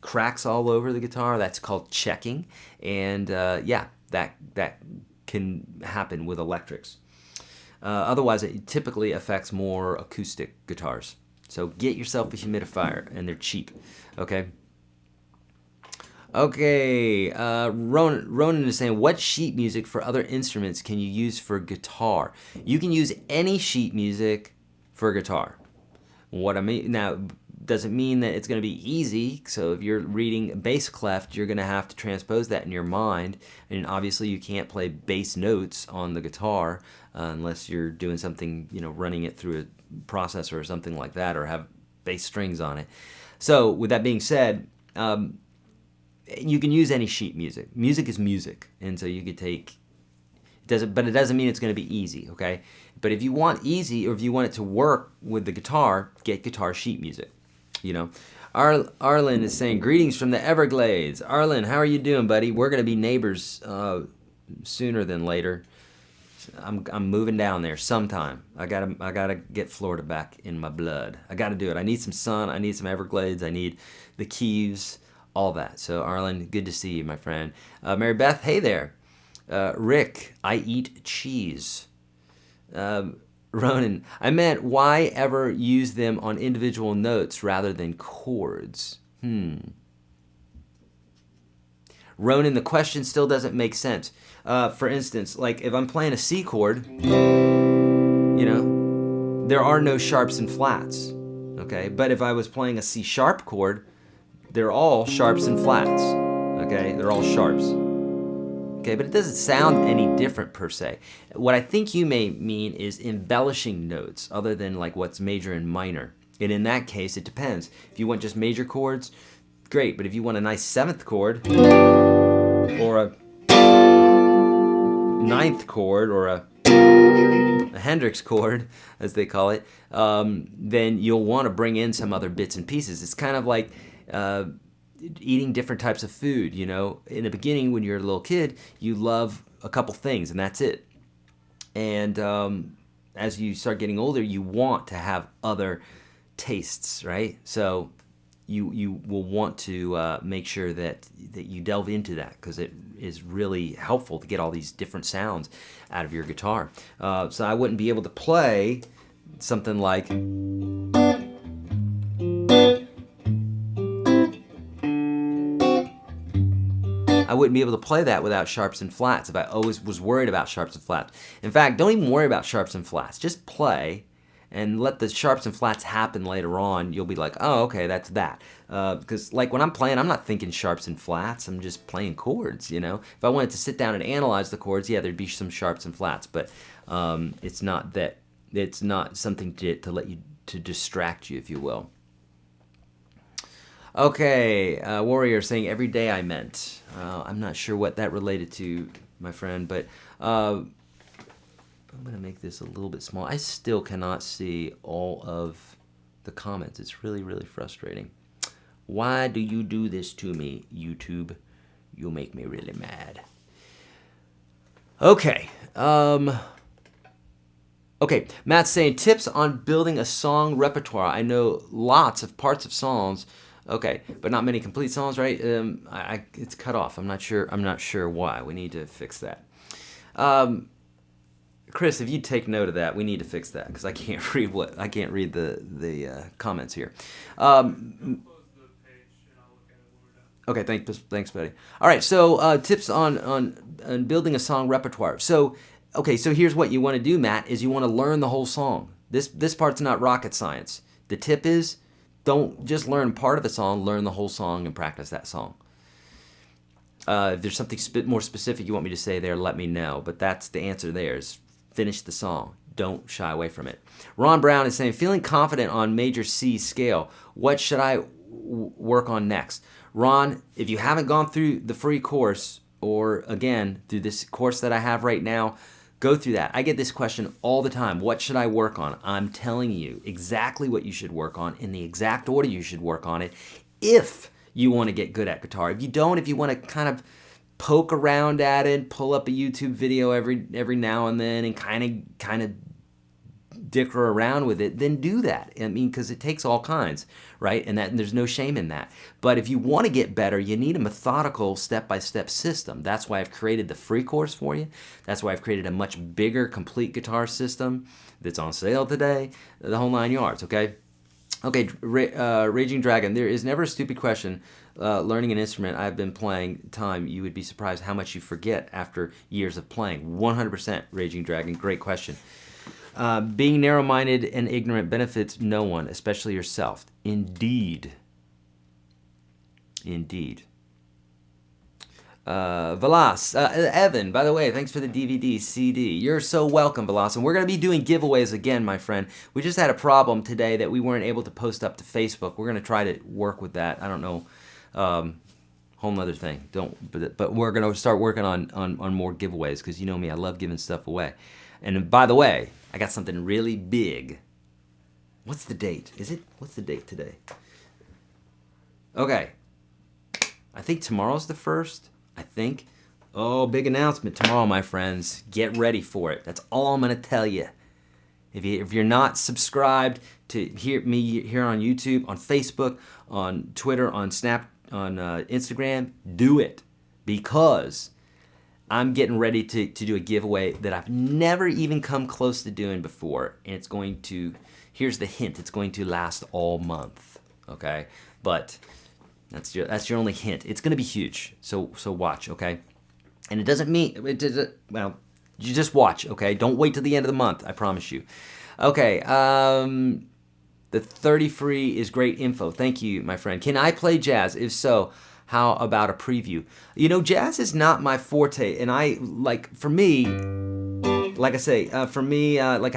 cracks all over the guitar. That's called checking, and yeah, that can happen with electrics. Otherwise, it typically affects more acoustic guitars. So get yourself a humidifier, and they're cheap. Okay. Okay, Ronan is saying, what sheet music for other instruments can you use for guitar? You can use any sheet music for guitar. What I mean now doesn't mean that it's going to be easy. So if you're reading bass clef, you're going to have to transpose that in your mind. And obviously you can't play bass notes on the guitar unless you're doing something, you know, running it through a processor or something like that, or have bass strings on it. So with that being said, you can use any sheet music. Music is music, and so you could take. But it doesn't mean it's going to be easy, okay? But if you want easy, or if you want it to work with the guitar, get guitar sheet music. You know, Arlen is saying, greetings from the Everglades. Arlen, how are you doing, buddy? We're going to be neighbors sooner than later. I'm moving down there sometime. I gotta get Florida back in my blood. I gotta do it. I need some sun. I need some Everglades. I need the Keys. All that. So Arlen, good to see you, my friend. Mary Beth, hey there. Rick, I eat cheese. Ronan, I meant why ever use them on individual notes rather than chords? Ronan, the question still doesn't make sense. For instance, like if I'm playing a C chord, you know, there are no sharps and flats. Okay, but if I was playing a C sharp chord, they're all sharps and flats, okay? They're all sharps, okay? But it doesn't sound any different per se. What I think you may mean is embellishing notes other than like what's major and minor. And in that case, it depends. If you want just major chords, great. But if you want a nice 7th chord or a 9th chord or a a Hendrix chord, as they call it, then you'll want to bring in some other bits and pieces. It's kind of like eating different types of food. You know, in the beginning, when you're a little kid, you love a couple things, and that's it. And as you start getting older, you want to have other tastes, right? So you will want to make sure that you delve into that, because it is really helpful to get all these different sounds out of your guitar. So I wouldn't be able to play something like I wouldn't be able to play that without sharps and flats if I always was worried about sharps and flats. In fact, don't even worry about sharps and flats. Just play and let the sharps and flats happen later on. You'll be like, oh, okay, that's that. Because like when I'm playing, I'm not thinking sharps and flats. I'm just playing chords, you know. If I wanted to sit down and analyze the chords, yeah, there'd be some sharps and flats. But it's not that. It's not something to let you, to distract you, if you will. Okay, Warrior saying every day I meant. I'm not sure what that related to, my friend, but I'm going to make this a little bit small. I still cannot see all of the comments. It's really, really frustrating. Why do you do this to me, YouTube? You make me really mad. Okay. Okay, Matt's saying tips on building a song repertoire. I know lots of parts of songs. Okay, but not many complete songs, right? It's cut off. I'm not sure why. We need to fix that. Chris, if you take note of that, we need to fix that, because I can't read the comments here. Okay, thanks, buddy. All right, so tips on building a song repertoire. So, okay, so here's what you want to do, Matt, is you want to learn the whole song. This part's not rocket science. The tip is, don't just learn part of the song, learn the whole song and practice that song. If there's something more specific you want me to say there, let me know. But that's the answer there, is finish the song. Don't shy away from it. Ron Brown is saying, feeling confident on major C scale. What should I work on next? Ron, if you haven't gone through the free course, or again, through this course that I have right now, go through that. I get this question all the time. What should I work on? I'm telling you exactly what you should work on, in the exact order you should work on it, if you want to get good at guitar. If you don't, if you want to kind of poke around at it, pull up a YouTube video every now and then and kind of dicker around with it, then do that. I mean, because it takes all kinds, right? And there's no shame in that. But if you want to get better, you need a methodical step-by-step system. That's why I've created the free course for you. That's why I've created a much bigger complete guitar system that's on sale today, the whole 9 yards, okay? Okay, Raging Dragon, there is never a stupid question. Learning an instrument I've been playing time, you would be surprised how much you forget after years of playing. 100%, Raging Dragon, great question. Being narrow-minded and ignorant benefits no one, especially yourself. Indeed. Indeed. Velas, Evan, by the way, thanks for the DVD, CD. You're so welcome, Velas. And we're going to be doing giveaways again, my friend. We just had a problem today that we weren't able to post up to Facebook. We're going to try to work with that. I don't know. Whole nother thing. But we're going to start working on more giveaways, because you know me, I love giving stuff away. And by the way, I got something really big. What's the date? What's the date today? Okay. I think tomorrow's the 1st. I think. Oh, big announcement tomorrow, my friends. Get ready for it. That's all I'm going to tell you. If you're not subscribed to me here on YouTube, on Facebook, on Twitter, on Instagram, do it. Because I'm getting ready to do a giveaway that I've never even come close to doing before. And it's going to, here's the hint, it's going to last all month. Okay? But that's your only hint. It's going to be huge. So watch, okay? And it doesn't mean, well, you just watch, okay? Don't wait till the end of the month, I promise you. Okay, the 30 free is great info. Thank you, my friend. Can I play jazz? If so, how about a preview? You know, jazz is not my forte, and for me, like I say, I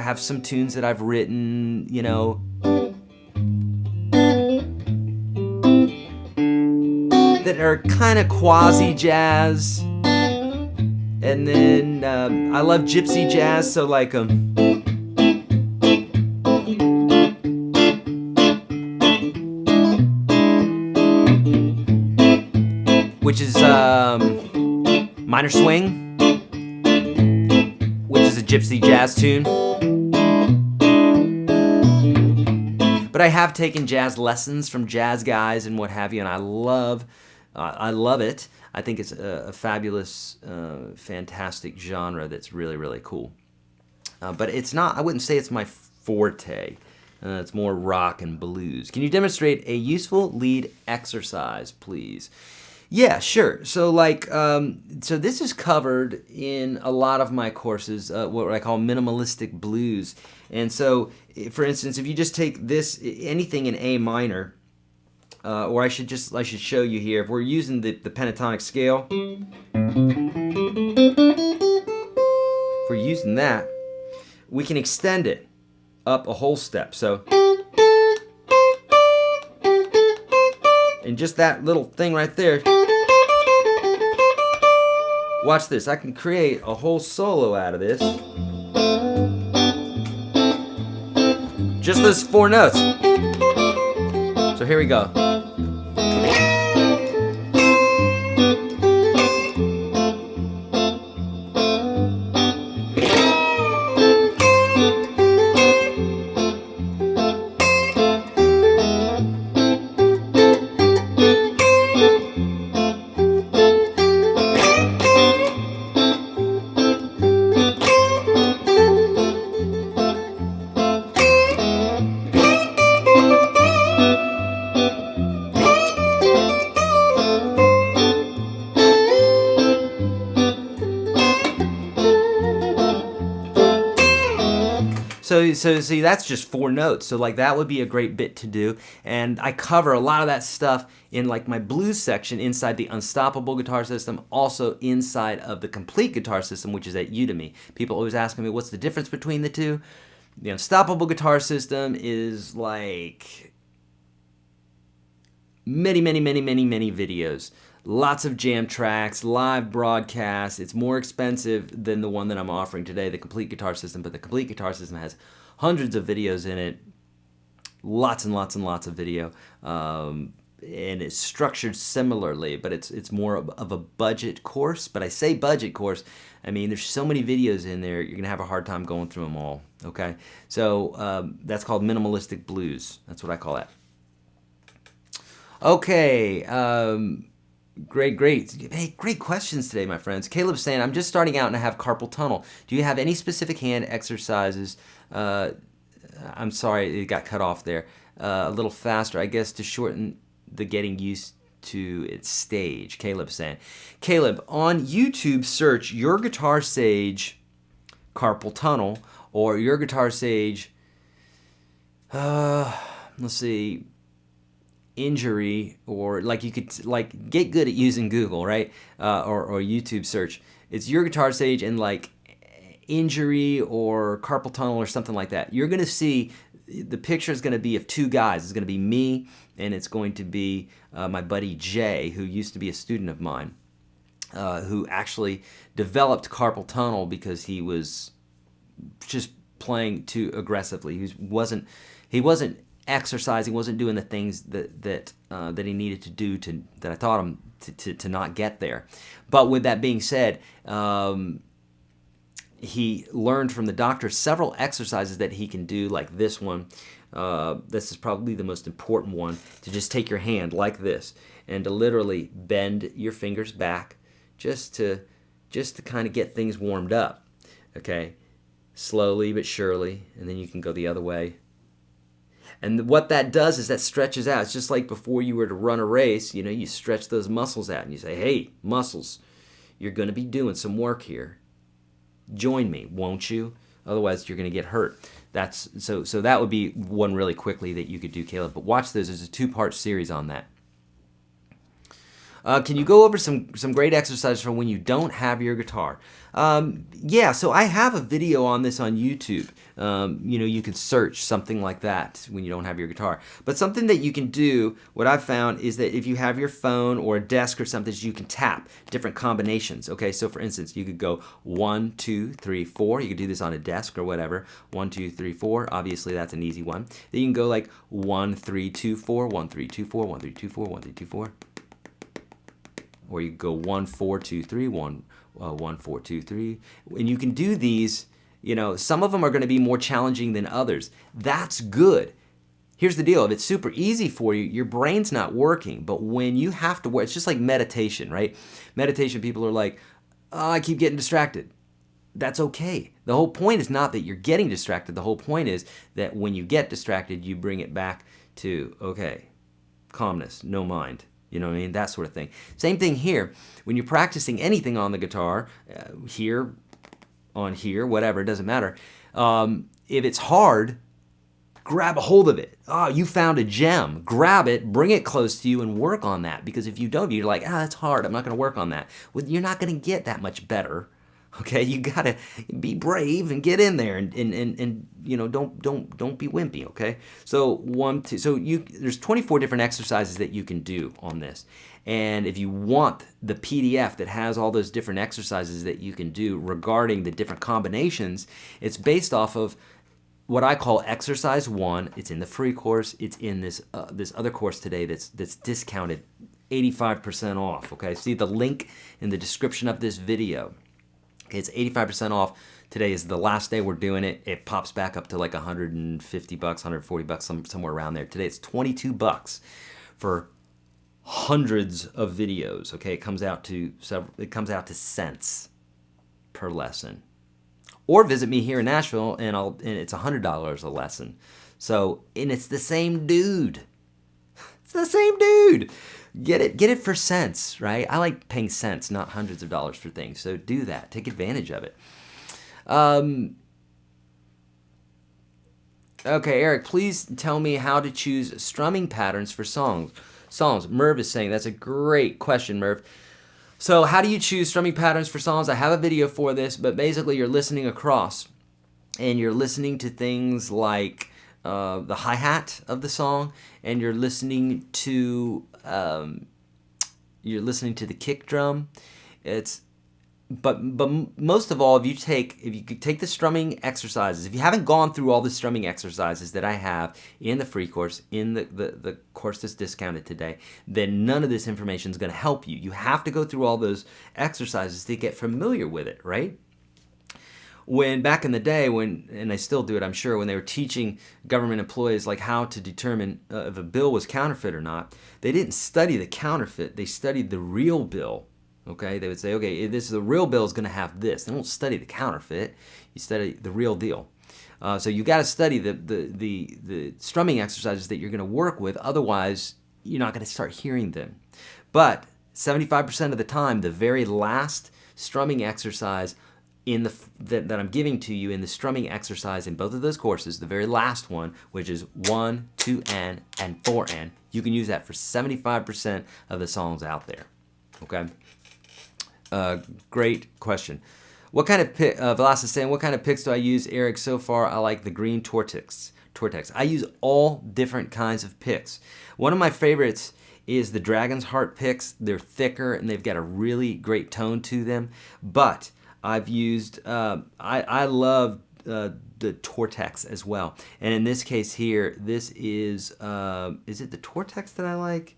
have some tunes that I've written, you know, that are kind of quasi-jazz, And then I love gypsy jazz, so like which is minor swing, which is a gypsy jazz tune. But I have taken jazz lessons from jazz guys and what have you, and I love it. I think it's a fabulous, fantastic genre that's really, really cool. But it's not, I wouldn't say it's my forte. It's more rock and blues. Can you demonstrate a useful lead exercise, please? Yeah, sure. So like, so this is covered in a lot of my courses, what I call Minimalistic Blues. And so, for instance, if you just take this, anything in A minor, or I should show you here, if we're using the pentatonic scale, if we're using that, we can extend it up a whole step. So, and just that little thing right there, watch this, I can create a whole solo out of this. Just those 4 notes. So here we go. So see, that's just 4 notes. So like that would be a great bit to do. And I cover a lot of that stuff in like my blues section inside the Unstoppable Guitar System, also inside of the Complete Guitar System, which is at Udemy. People always asking me, what's the difference between the two? The Unstoppable Guitar System is like many videos. Lots of jam tracks, live broadcasts. It's more expensive than the one that I'm offering today, the Complete Guitar System, but the Complete Guitar System has hundreds of videos in it, lots and lots of video, and it's structured similarly, but it's more of a budget course. But I say budget course, I mean there's so many videos in there, you're gonna have a hard time going through them all, okay? So that's called Minimalistic Blues. That's what I call that. Okay, great. Hey, great questions today, my friends. Caleb's saying, I'm just starting out and I have carpal tunnel. Do you have any specific hand exercises? I'm sorry, it got cut off there. A little faster, I guess, to shorten the getting used to its stage, Caleb's saying. Caleb, on YouTube, search YourGuitarSage carpal tunnel or YourGuitarSage, let's see, injury, or like you could like get good at using Google, right? Or YouTube search. It's YourGuitarSage and like injury or carpal tunnel or something like that. You're gonna see the picture is gonna be of 2 guys. It's gonna be me and it's going to be my buddy Jay, who used to be a student of mine, who actually developed carpal tunnel because he was just playing too aggressively. He wasn't exercising, wasn't doing the things that he needed to do that I taught him to not get there. But with that being said, he learned from the doctor several exercises that he can do, like this one. This is probably the most important one, to just take your hand like this and to literally bend your fingers back just to kind of get things warmed up. Okay, slowly but surely, and then you can go the other way. And what that does is that stretches out. It's just like before you were to run a race, you know, you stretch those muscles out and you say, hey, muscles, you're going to be doing some work here. Join me, won't you? Otherwise, you're going to get hurt. So that would be one really quickly that you could do, Caleb. But watch this. There's a 2-part series on that. Can you go over some great exercises for when you don't have your guitar? Yeah, so I have a video on this on YouTube. You can search something like that when you don't have your guitar. But something that you can do, what I've found is that if you have your phone or a desk or something, you can tap different combinations. Okay, so for instance, you could go 1, 2, 3, 4. You could do this on a desk or whatever. 1, 2, 3, 4. Obviously, that's an easy one. Then you can go like 1, 3, 2, 4, 1, 3, 2, 4, 1, 3, 2, 4, 1, 3, 2, 4. Or you go 1, 4, 2, 3, 1, 1, 4, 2, 3. And you can do these, some of them are going to be more challenging than others. That's good. Here's the deal. If it's super easy for you, your brain's not working. But when you have to work, it's just like meditation, right? Meditation, people are like, oh, I keep getting distracted. That's okay. The whole point is not that you're getting distracted. The whole point is that when you get distracted, you bring it back to, okay, calmness, no mind. You know what I mean? That sort of thing. Same thing here. When you're practicing anything on the guitar, here, on here, whatever, it doesn't matter. If it's hard, grab a hold of it. Oh, you found a gem. Grab it, bring it close to you, and work on that. Because if you don't, you're like, that's hard. I'm not going to work on that. Well, you're not going to get that much better. Okay, you gotta be brave and get in there, and don't be wimpy. Okay, so there's 24 different exercises that you can do on this, and if you want the PDF that has all those different exercises that you can do regarding the different combinations, it's based off of what I call exercise 1. It's in the free course. It's in this other course today that's discounted 85% off. Okay, see the link in the description of this video. Okay, it's 85% off. Today is the last day we're doing it. It pops back up to like $150, $140, somewhere around there. Today it's $22 for hundreds of videos. Okay, it comes out to cents per lesson. Or visit me here in Nashville, and it's $100 a lesson. So, and it's the same dude. It's the same dude. Get it for cents, right? I like paying cents, not hundreds of dollars for things. So do that. Take advantage of it. Okay, Eric, please tell me how to choose strumming patterns for songs. Merv is saying that's a great question, Merv. So how do you choose strumming patterns for songs? I have a video for this, but basically you're listening across, and you're listening to things like the hi-hat of the song, and you're listening to the kick drum. But most of all, if you take the strumming exercises, if you haven't gone through all the strumming exercises that I have in the free course, in the course that's discounted today, then none of this information is going to help you. You have to go through all those exercises to get familiar with it, right? When back in the day, and I still do it, I'm sure, when they were teaching government employees like how to determine if a bill was counterfeit or not, they didn't study the counterfeit. They studied the real bill. Okay, they would say, okay, the real bill is going to have this. They don't study the counterfeit. You study the real deal. So you got to study the strumming exercises that you're going to work with. Otherwise, you're not going to start hearing them. But 75% of the time, the very last strumming exercise that I'm giving to you in the strumming exercise in both of those courses, the very last one, which is 1, 2N, and 4N, you can use that for 75% of the songs out there. Okay. Great question. What kind of pick? Velas is saying, what kind of picks do I use, Eric? So far, I like the green Tortex. I use all different kinds of picks. One of my favorites is the Dragon's Heart picks. They're thicker and they've got a really great tone to them. But I've used, I love the Tortex as well. And in this case here, this is it the Tortex that I like?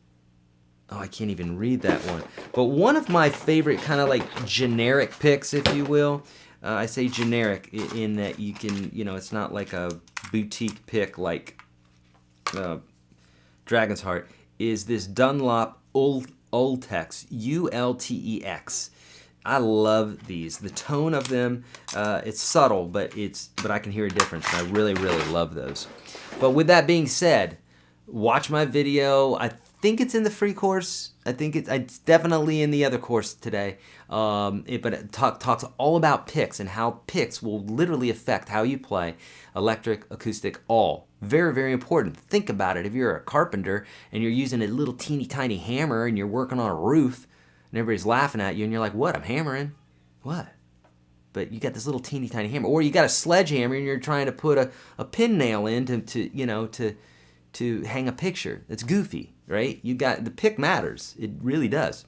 Oh, I can't even read that one. But one of my favorite kind of like generic picks, if you will, I say generic in that you can, it's not like a boutique pick like Dragon's Heart, is this Dunlop Ultex, Ultex. I love these. The tone of them, it's subtle, but I can hear a difference, and I really, really love those. But with that being said, watch my video. I think it's in the free course. I think it's definitely in the other course today. But it talks all about picks and how picks will literally affect how you play, electric, acoustic, all. Very, very important. Think about it. If you're a carpenter and you're using a little teeny tiny hammer and you're working on a roof and everybody's laughing at you and you're like, what? I'm hammering? What? But you got this little teeny tiny hammer. Or you got a sledgehammer and you're trying to put a pin nail in to hang a picture. That's goofy, right? You got the pick matters. It really does.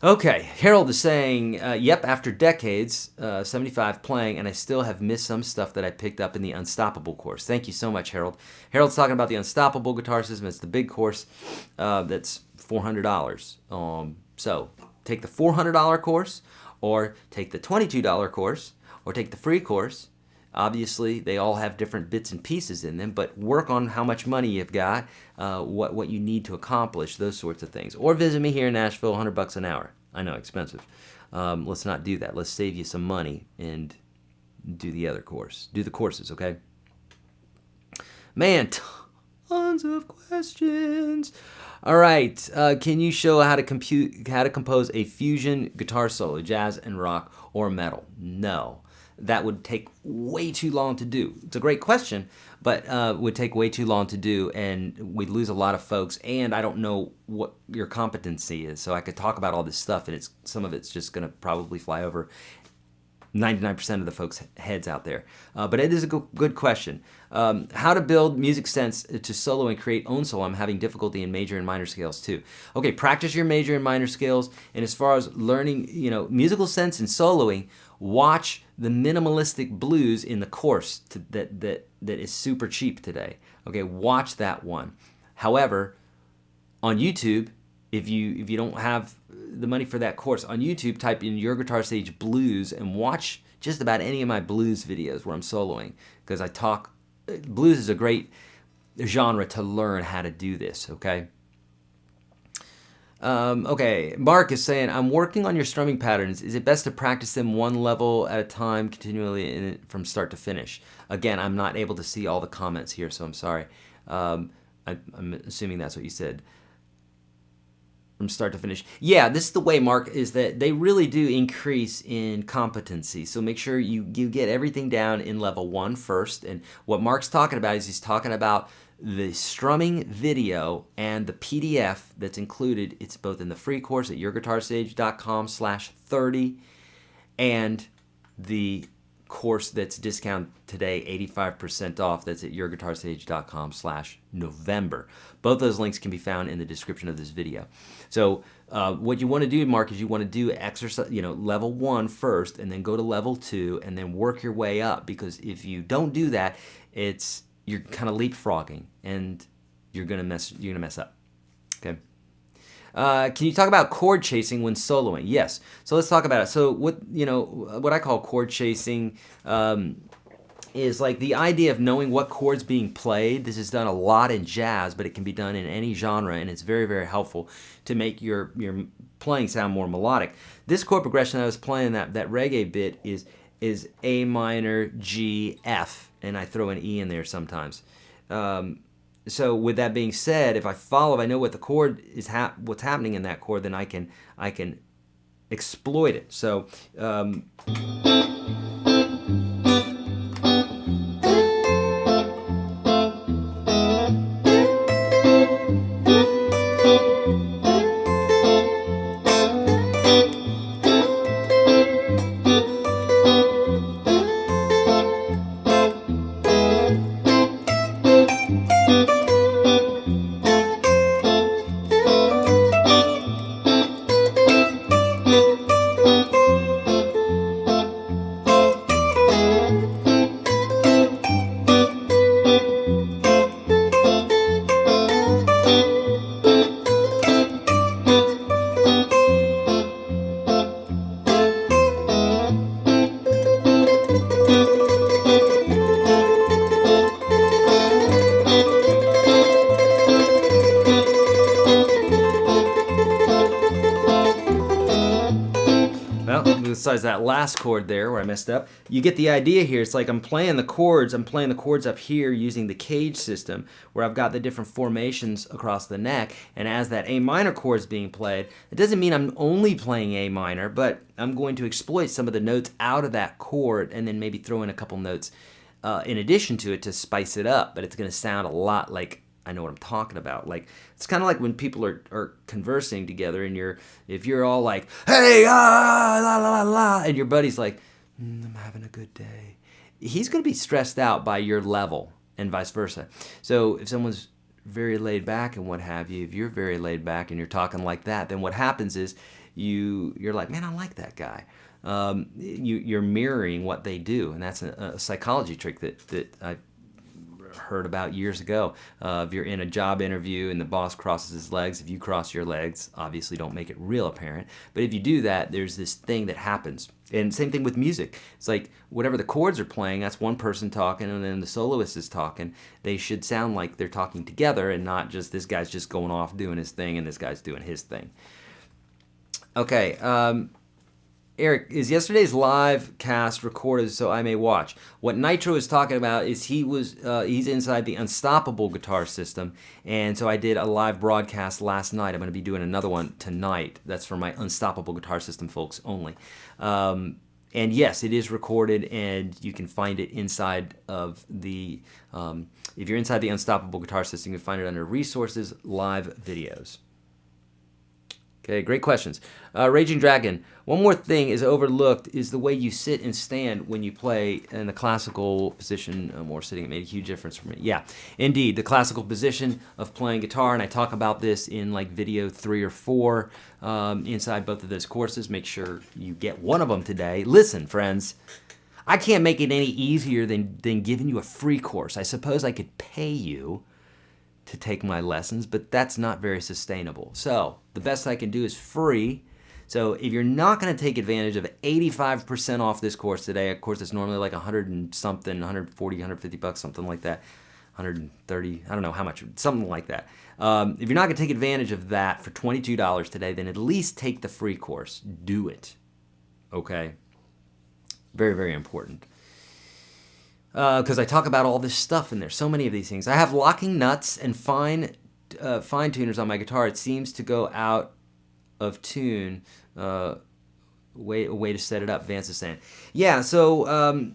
Okay, Harold is saying, yep, after decades, 75 playing, and I still have missed some stuff that I picked up in the Unstoppable course. Thank you so much, Harold. Harold's talking about the Unstoppable guitar system. It's the big course that's $400. So take the $400 course, or take the $22 course, or take the free course. Obviously, they all have different bits and pieces in them, but work on how much money you've got, what you need to accomplish, those sorts of things. Or visit me here in Nashville, $100 an hour. I know, expensive. Let's not do that. Let's save you some money and do the other course. Do the courses, okay? Man, tons of questions. All right, can you show how to compose a fusion guitar solo, jazz and rock, or metal? No. That would take way too long to do. It's a great question, but would take way too long to do, and we'd lose a lot of folks, and I don't know what your competency is, so I could talk about all this stuff, and some of it's just going to probably fly over 99% of the folks' heads out there. But it is a good question. How to build music sense to solo and create own solo. I'm having difficulty in major and minor scales too. Okay, practice your major and minor scales, and as far as learning, musical sense and soloing, watch the Minimalistic Blues in the course that is super cheap today. Okay, watch that one. However, on YouTube, if you don't have the money for that course, on YouTube, type in YourGuitarSage Blues and watch just about any of my blues videos where I'm soloing, because blues is a great genre to learn how to do this, okay? Okay, Mark is saying, I'm working on your strumming patterns. Is it best to practice them one level at a time, continually from start to finish? Again, I'm not able to see all the comments here, so I'm sorry. I'm assuming that's what you said. From start to finish. Yeah, this is the way, Mark, is that they really do increase in competency. So make sure you get everything down in level 1 first. And what Mark's talking about is he's talking about the strumming video and the PDF that's included. It's both in the free course at YourGuitarSage.com/30 and the course that's discounted today, 85% off. That's at YourGuitarSage.com/November. Both those links can be found in the description of this video. So what you want to do, Mark, is you want to do exercise, level 1 first, and then go to level 2, and then work your way up. Because if you don't do that, you're kind of leapfrogging, and you're gonna mess up. Okay. Can you talk about chord chasing when soloing? Yes. So let's talk about it. So what I call chord chasing is like the idea of knowing what chord's being played. This is done a lot in jazz, but it can be done in any genre, and it's very, very helpful to make your playing sound more melodic. This chord progression I was playing, that reggae bit, is A minor, G, F, and I throw an E in there sometimes. So with that being said, if I know what the chord is, what's happening in that chord, then I can exploit it. So. Besides that last chord there where I messed up, you get the idea here. It's like I'm playing the chords up here using the cage system, where I've got the different formations across the neck, and as that A minor chord is being played, it doesn't mean I'm only playing A minor, but I'm going to exploit some of the notes out of that chord and then maybe throw in a couple notes in addition to it to spice it up, but it's going to sound a lot like I know what I'm talking about. Like, it's kind of like when people are conversing together, and if you're all like, hey, la la la, and your buddy's like, I'm having a good day. He's going to be stressed out by your level, and vice versa. So if someone's very laid back and what have you, if you're very laid back and you're talking like that, then what happens is you're like, man, I like that guy. You're mirroring what they do, and that's a psychology trick that I heard about years ago. If you're in a job interview and the boss crosses his legs, if you cross your legs, obviously don't make it real apparent, but if you do that, there's this thing that happens. And same thing with music. It's like whatever the chords are playing, that's one person talking, and then the soloist is talking. They should sound like they're talking together and not just this guy's just going off doing his thing and this guy's doing his thing. Okay, Eric, is yesterday's live cast recorded so I may watch? What Nitro is talking about is he's inside the Unstoppable guitar system, and so I did a live broadcast last night. I'm going to be doing another one tonight. That's for my Unstoppable guitar system folks only. And yes, it is recorded, and you can find it inside of the, if you're inside the Unstoppable guitar system, you can find it under Resources, Live Videos. Okay, great questions. Raging Dragon, one more thing is overlooked is the way you sit and stand when you play in the classical position or sitting. It made a huge difference for me. Yeah, indeed, the classical position of playing guitar, and I talk about this in like video 3 or 4 inside both of those courses. Make sure you get one of them today. Listen, friends, I can't make it any easier than giving you a free course. I suppose I could pay you to take my lessons, but that's not very sustainable. So the best I can do is free. So if you're not going to take advantage of 85% off this course today, a course that's normally like 100 and something, 140, 150 bucks, something like that, 130, I don't know how much, something like that. If you're not going to take advantage of that for $22 today, then at least take the free course. Do it. Okay? Very, very important. Because I talk about all this stuff in there, so many of these things. I have locking nuts and fine tuners on my guitar. It seems to go out of tune. Way to set it up, Vance is saying. Yeah, so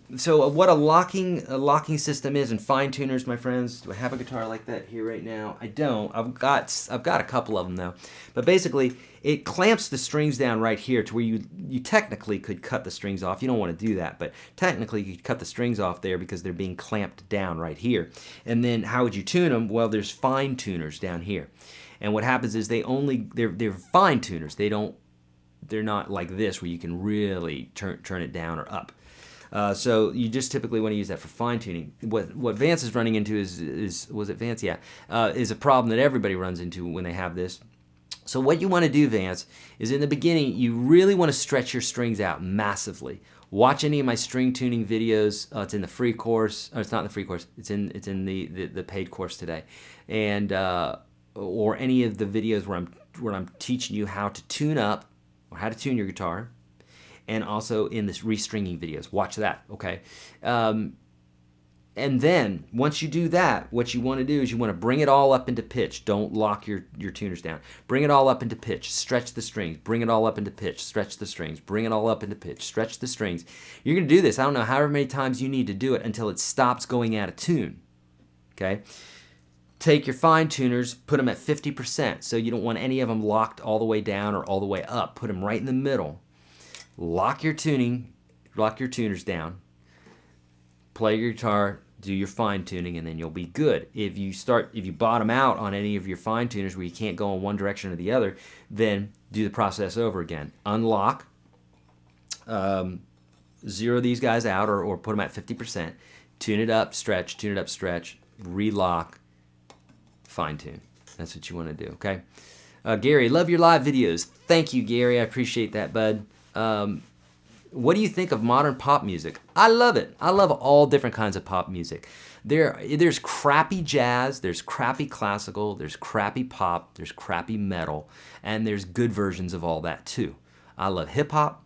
what a locking system is, and fine tuners, my friends. Do I have a guitar like that here right now? I don't. I've got a couple of them though. But basically, it clamps the strings down right here to where you technically could cut the strings off. You don't want to do that, but technically you could cut the strings off there because they're being clamped down right here. And then how would you tune them? Well, there's fine tuners down here. And what happens is they're fine tuners. They're not like this where you can really turn it down or up. So you just typically want to use that for fine tuning. What Vance is running into is was it Vance? Yeah, is a problem that everybody runs into when they have this. So what you want to do, Vance, is in the beginning you really want to stretch your strings out massively. Watch any of my string tuning videos. It's in the free course. It's not in the free course. It's in the paid course today, and or any of the videos where I'm teaching you how to tune up, or how to tune your guitar, and also in this restringing videos. Watch that, okay? And then, once you do that, what you want to do is you want to bring it all up into pitch. Don't lock your tuners down. Bring it all up into pitch. Stretch the strings. Bring it all up into pitch. Stretch the strings. Bring it all up into pitch. Stretch the strings. You're going to do this, I don't know, however many times you need to do it until it stops going out of tune, okay? Take your fine tuners, put them at 50%, so you don't want any of them locked all the way down or all the way up. Put them right in the middle. Lock your tuners down. Play your guitar, do your fine tuning, and then you'll be good. If you bottom out on any of your fine tuners where you can't go in one direction or the other, then do the process over again. Unlock, zero these guys out or put them at 50%. Tune it up, stretch, relock, fine tune. That's what you want to do, okay? Gary, love your live videos. Thank you, Gary. I appreciate that, bud. What do you think of modern pop music? I love it. I love all different kinds of pop music. There's crappy jazz, there's crappy classical, there's crappy pop, there's crappy metal, and there's good versions of all that too. I love hip-hop,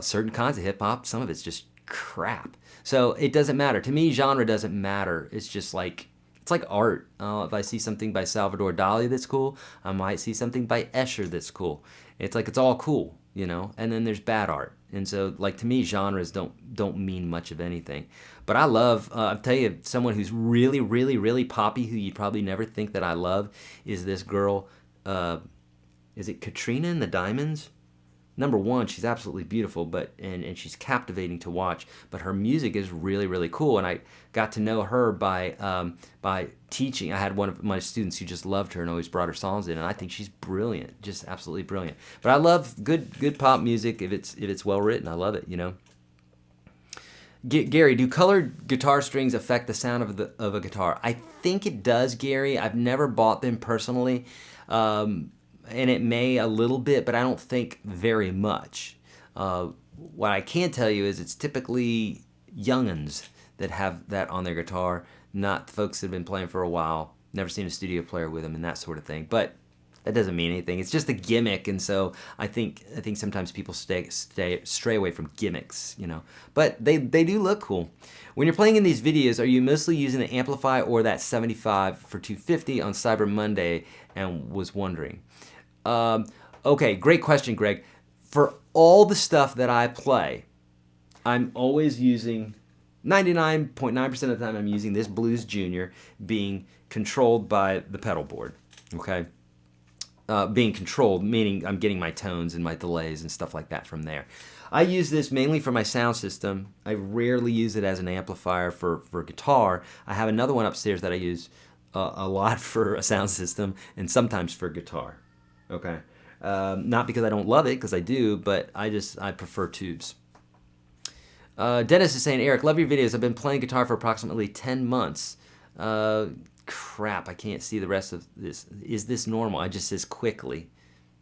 certain kinds of hip-hop. Some of it's just crap. So it doesn't matter. To me, genre doesn't matter. It's just like, it's like art. If I see something by Salvador Dali that's cool, I might see something by Escher that's cool. It's like it's all cool. you know, and then there's bad art. And so, like, to me, genres don't mean much of anything. But I love, I'll tell you, someone who's really, really, really poppy, who you'd probably never think that I love, is this girl, is it Katrina and the Diamonds? Number one, she's absolutely beautiful, and she's captivating to watch. But her music is really, really cool, and I got to know her by teaching. I had one of my students who just loved her and always brought her songs in, and I think she's brilliant, just absolutely brilliant. But I love good pop music if it's well written. I love it, you know. Gary, do colored guitar strings affect the sound of a guitar? I think it does, Gary. I've never bought them personally. And it may a little bit, but I don't think very much. What I can tell you is it's typically young'uns that have that on their guitar, not folks that have been playing for a while, never seen a studio player with them and that sort of thing. But that doesn't mean anything. It's just a gimmick, and so I think sometimes people stray away from gimmicks, you know. But they do look cool. When you're playing in these videos, are you mostly using the Amplify or that 75 for 250 on Cyber Monday? And was wondering. Okay, great question, Greg. For all the stuff that I play, I'm always using 99.9% of the time I'm using this Blues Junior, being controlled by the pedal board. Okay, being controlled meaning I'm getting my tones and my delays and stuff like that from there. I use this mainly for my sound system. I rarely use it as an amplifier for guitar. I have another one upstairs that I use a lot for a sound system and sometimes for guitar. Okay, not because I don't love it, because I do, but I prefer tubes. Dennis is saying, Eric, love your videos. I've been playing guitar for approximately 10 months. Crap, I can't see the rest of this. Is this normal? I just says quickly.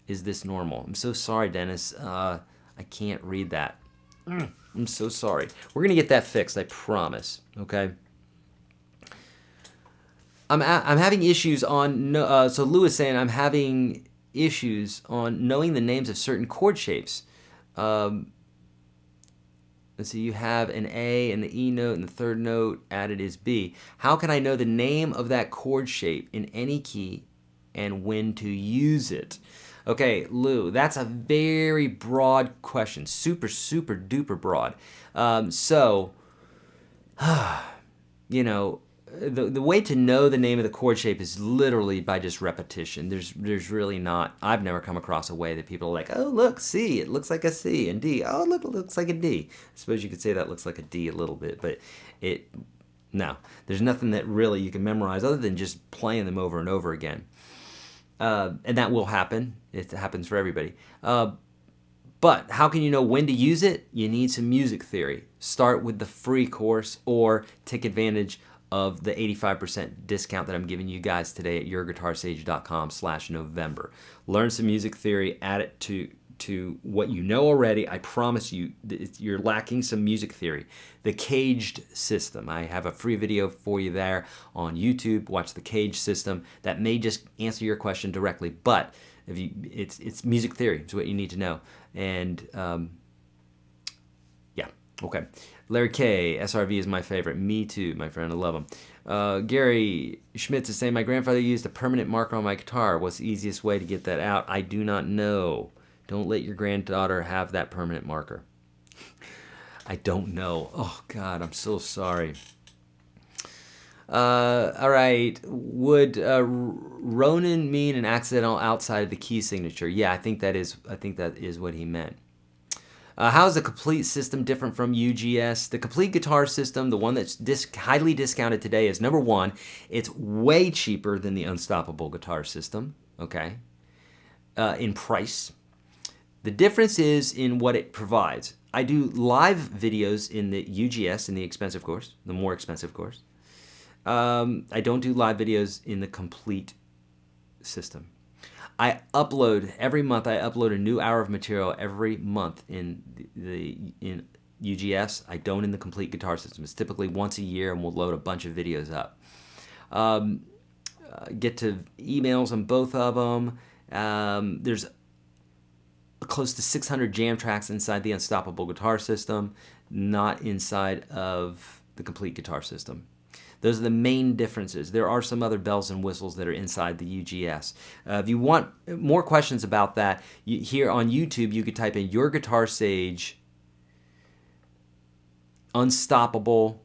Is this normal? I'm so sorry, Dennis. I can't read that. I'm so sorry. We're gonna get that fixed, I promise. Okay. I'm having issues on. So Lou is saying I'm having issues on knowing the names of certain chord shapes. Let's see, you have an A and the E note and the third note added is B. How can I know the name of that chord shape in any key and when to use it? Okay, Lou, that's a very broad question. Super, super duper broad. You know, the way to know the name of the chord shape is literally by just repetition. There's really not. I've never come across a way that people are like, oh look, C, it looks like a C, and D, oh look, it looks like a D. I suppose you could say that looks like a D a little bit, but no, there's nothing that really you can memorize other than just playing them over and over again. And that will happen. It happens for everybody. But how can you know when to use it? You need some music theory. Start with the free course or take advantage of the 85% discount that I'm giving you guys today at YourGuitarSage.com/November. Learn some music theory, add it to what you know already. I promise you, you're lacking some music theory. The caged system. I have a free video for you there on YouTube. Watch the caged system. That may just answer your question directly, but it's music theory. It's what you need to know. And yeah, okay. Larry K, SRV is my favorite. Me too, my friend. I love him. Gary Schmitz is saying, my grandfather used a permanent marker on my guitar. What's the easiest way to get that out? I do not know. Don't let your granddaughter have that permanent marker. I don't know. Oh, God, I'm so sorry. All right. Would Ronin mean an accidental outside of the key signature? Yeah, I think that is what he meant. How is the complete system different from UGS? The complete guitar system, the one that's highly discounted today, is number one, it's way cheaper than the Unstoppable guitar system, okay, in price. The difference is in what it provides. I do live videos in the UGS, in the expensive course, the more expensive course. I don't do live videos in the complete system. I upload every month. I upload a new hour of material every month in UGS. I don't in the complete guitar system. It's typically once a year, and we'll load a bunch of videos up. Get to emails on both of them. There's close to 600 jam tracks inside the Unstoppable guitar system, not inside of the complete guitar system. Those are the main differences. There are some other bells and whistles that are inside the UGS. If you want more questions about that, here on YouTube, you could type in Your Guitar Sage Unstoppable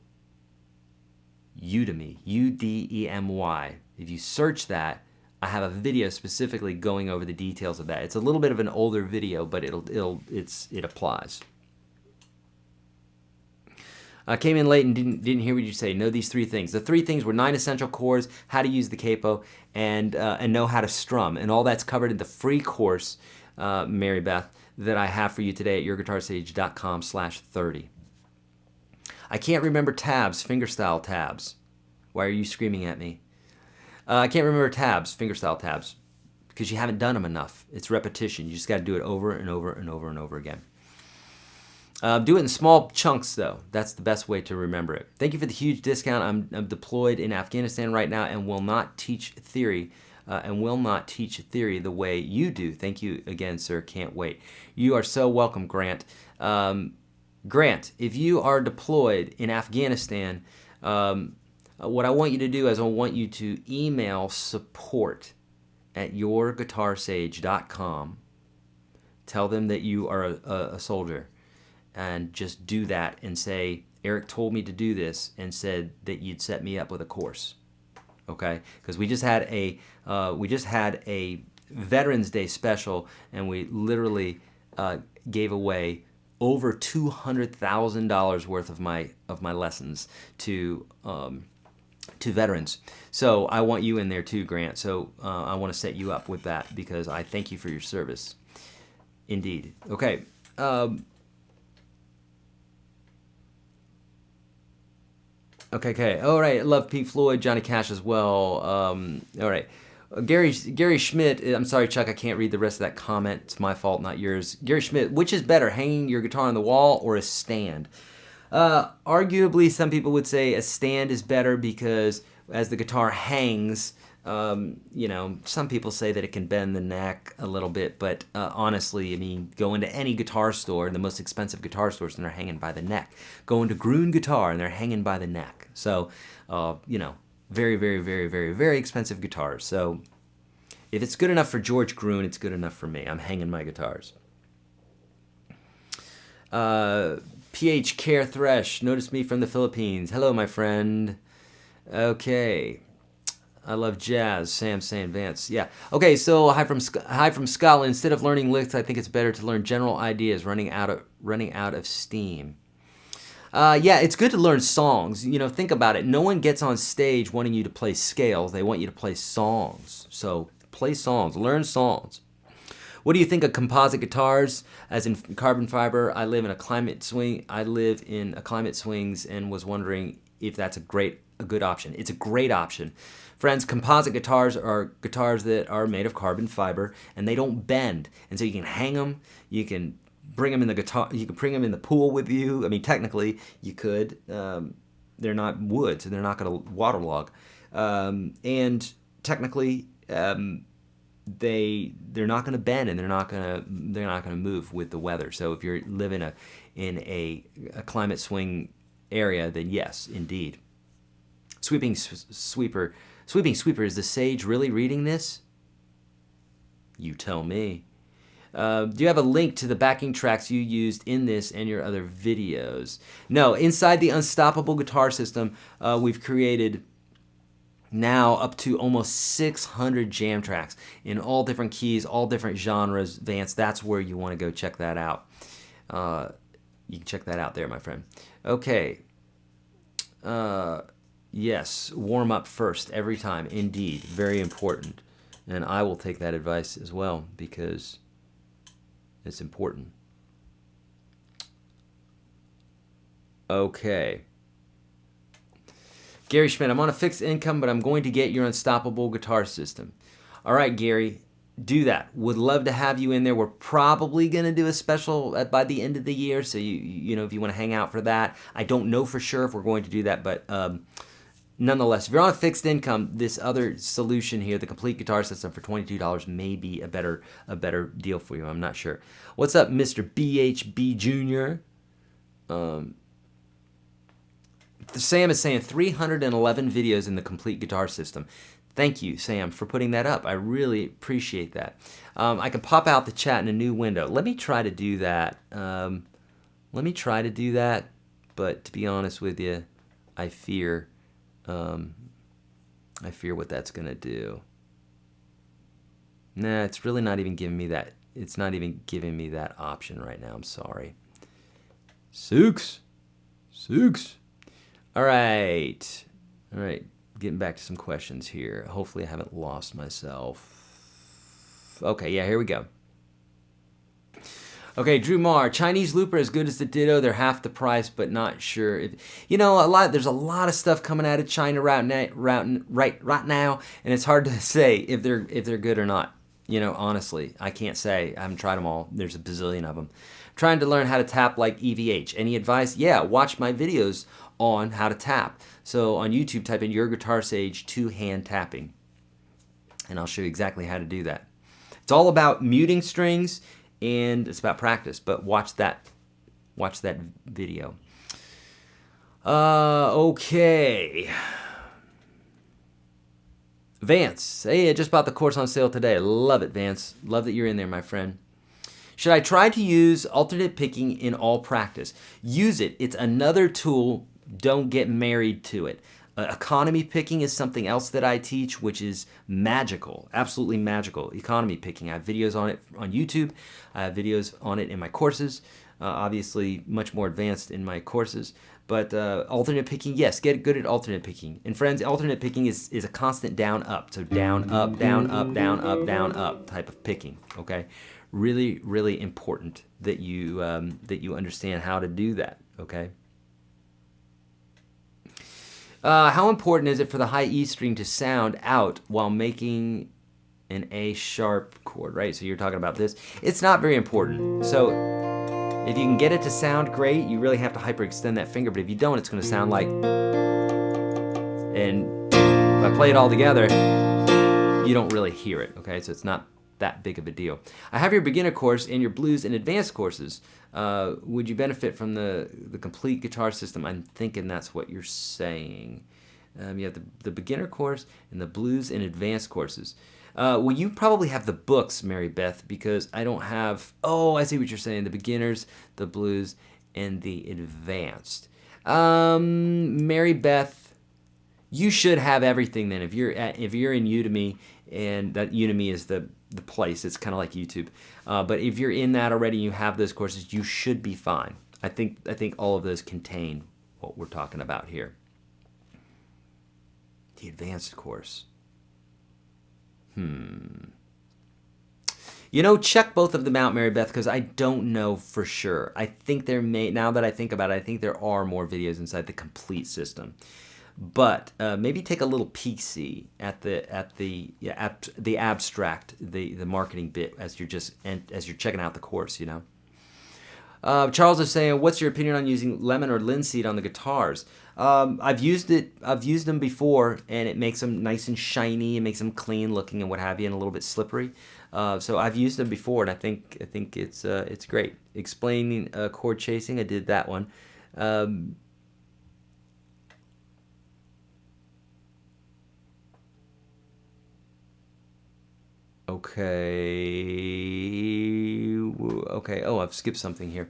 Udemy, Udemy. If you search that, I have a video specifically going over the details of that. It's a little bit of an older video, but it applies. I came in late and didn't hear what you say. Know these 3 things. The 3 things were 9 essential chords, how to use the capo, and know how to strum. And all that's covered in the free course, Mary Beth, that I have for you today at YourGuitarSage.com/30. I can't remember tabs, fingerstyle tabs. Why are you screaming at me? I can't remember tabs, fingerstyle tabs, because you haven't done them enough. It's repetition. You just got to do it over and over and over and over again. Do it in small chunks, though. That's the best way to remember it. Thank you for the huge discount. I'm deployed in Afghanistan right now and will not teach theory the way you do. Thank you again, sir. Can't wait. You are so welcome, Grant. Grant, if you are deployed in Afghanistan, what I want you to do is I want you to email support@YourGuitarSage.com. Tell them that you are a soldier. And just do that and say, Eric told me to do this and said that you'd set me up with a course, okay? Because we just had a Veterans Day special, and we literally gave away over $200,000 worth of my lessons to veterans. So I want you in there too, Grant. So I want to set you up with that because I thank you for your service. Indeed. Okay. Okay. All right. Love Pink Floyd, Johnny Cash as well. All right. Gary Schmidt. I'm sorry, Chuck. I can't read the rest of that comment. It's my fault, not yours. Gary Schmidt. Which is better, hanging your guitar on the wall or a stand? Arguably, some people would say a stand is better because as the guitar hangs, some people say that it can bend the neck a little bit, but honestly, I mean, go into any guitar store, the most expensive guitar stores, and they're hanging by the neck. Go into Gruen Guitar, and they're hanging by the neck. So, very, very, very, very, very expensive guitars. So, if it's good enough for George Gruen, it's good enough for me. I'm hanging my guitars. PH Care Thresh, notice me from the Philippines. Hello, my friend. Okay. I love jazz. Sam saying Vance. Yeah. Okay, so hi from Scotland. Instead of learning licks, I think it's better to learn general ideas, running out of steam. Yeah, it's good to learn songs. Think about it. No one gets on stage wanting you to play scales. They want you to play songs. So play songs. Learn songs. What do you think of composite guitars, as in carbon fiber? I live in a climate swings and was wondering if that's a good option. It's a great option. Friends, composite guitars are guitars that are made of carbon fiber and they don't bend. And so you can hang them, you can bring them in the pool with you. I mean, technically you could. They're not wood, so they're not going to waterlog. And technically they're not going to bend and they're not going to move with the weather. So if you're living in a climate swing area, then yes, indeed. Sweeping Sweeper, is the Sage really reading this? You tell me. Do you have a link to the backing tracks you used in this and your other videos? No, inside the Unstoppable Guitar System, we've created now up to almost 600 jam tracks in all different keys, all different genres. Vance, that's where you want to go check that out. You can check that out there, my friend. Okay. Yes, warm up first every time. Indeed, very important. And I will take that advice as well because it's important. Okay. Gary Schmidt, I'm on a fixed income, but I'm going to get your Unstoppable Guitar System. All right, Gary, do that. Would love to have you in there. We're probably going to do a special by the end of the year, so if you want to hang out for that. I don't know for sure if we're going to do that, but nonetheless, if you're on a fixed income, this other solution here, the complete guitar system for $22 may be a better deal for you. I'm not sure. What's up, Mr. BHB Jr.? Sam is saying 311 videos in the complete guitar system. Thank you, Sam, for putting that up. I really appreciate that. I can pop out the chat in a new window. Let me try to do that. But to be honest with you, I fear what that's gonna do. Nah, it's really not even giving me that. It's not even giving me that option right now. I'm sorry. Sooks. All right. Getting back to some questions here. Hopefully I haven't lost myself. Okay, yeah, here we go. Okay, Drew Marr, Chinese looper as good as the Ditto. They're half the price, but not sure. There's a lot of stuff coming out of China right now, and it's hard to say if they're good or not. Honestly, I can't say. I haven't tried them all. There's a bazillion of them. Trying to learn how to tap like EVH. Any advice? Yeah, watch my videos on how to tap. So on YouTube, type in YourGuitarSage two-hand tapping, and I'll show you exactly how to do that. It's all about muting strings, and it's about practice, but watch that video. Okay. Vance, hey, I just bought the course on sale today. Love it, Vance. Love that you're in there, my friend. Should I try to use alternate picking in all practice? Use it. It's another tool. Don't get married to it. Economy picking is something else that I teach, which is magical, absolutely magical. Economy picking. I have videos on it on YouTube. I have videos on it in my courses. Obviously, much more advanced in my courses. But alternate picking, yes, get good at alternate picking. And friends, alternate picking is a constant down up. So down up, down up, down up, down up type of picking. Okay, really, really important that you understand how to do that. Okay. How important is it for the high E string to sound out while making an A sharp chord, right? So you're talking about this. It's not very important. So if you can get it to sound great, you really have to hyperextend that finger, but if you don't, it's going to sound like, and if I play it all together, you don't really hear it, okay? So it's not that big of a deal. I have your beginner course and your blues and advanced courses. Would you benefit from the complete guitar system? I'm thinking that's what you're saying. You have the beginner course and the blues and advanced courses. Well, you probably have the books, Mary Beth, because I don't have. Oh, I see what you're saying. The beginners, the blues, and the advanced. Mary Beth, you should have everything then. If you're in Udemy, and that Udemy is the place. It's kind of like YouTube. But if you're in that already, you have those courses, you should be fine. I think all of those contain what we're talking about here. The advanced course. Check both of them out, Mary Beth, because I don't know for sure. I think now that I think about it, I think there are more videos inside the complete system. But maybe take a little peek-see at the abstract, the marketing bit as you're checking out the course. Charles is saying, what's your opinion on using lemon or linseed on the guitars? I've used them before, and it makes them nice and shiny. It makes them clean looking and what have you, and a little bit slippery. So I've used them before, and I think it's great. Explaining chord chasing, I did that one. Okay. Oh, I've skipped something here.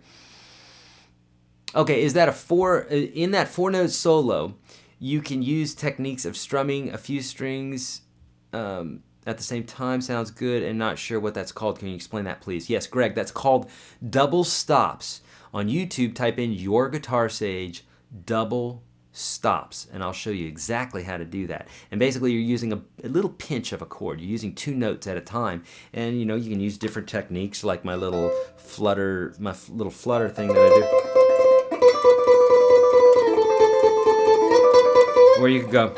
Okay, in that 4-note solo, you can use techniques of strumming a few strings at the same time. Sounds good, and not sure what that's called. Can you explain that, please? Yes, Greg, that's called double stops. On YouTube, type in YourGuitarSage double stops, and I'll show you exactly how to do that. And basically, you're using a little pinch of a chord. You're using 2 notes at a time, and you can use different techniques, like my little flutter thing that I do. Or you could go.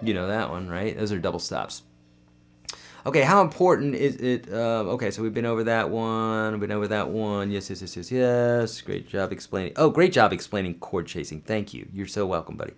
You know that one, right? Those are double stops. Okay, how important is it? Okay, so we've been over that one. Yes. Great job explaining. Oh, great job explaining chord chasing. Thank you. You're so welcome, buddy.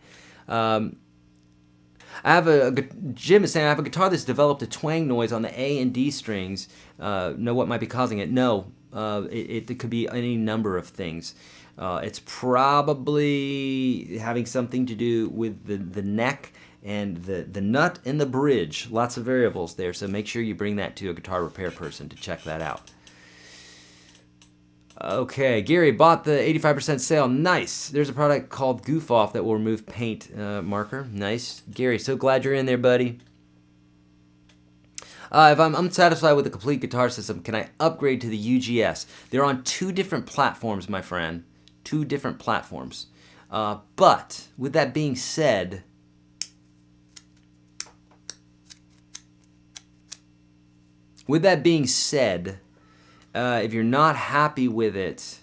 I have Jim is saying I have a guitar that's developed a twang noise on the A and D strings. Know what might be causing it? No, it could be any number of things. It's probably having something to do with the neck and the nut and the bridge. Lots of variables there, so make sure you bring that to a guitar repair person to check that out. Okay, Gary bought the 85% sale. Nice. There's a product called Goof Off that will remove paint marker. Nice. Gary, so glad you're in there, buddy. If I'm unsatisfied with the complete guitar system, can I upgrade to the UGS? They're on 2 different platforms, my friend. 2 different platforms. But with that being said, if you're not happy with it,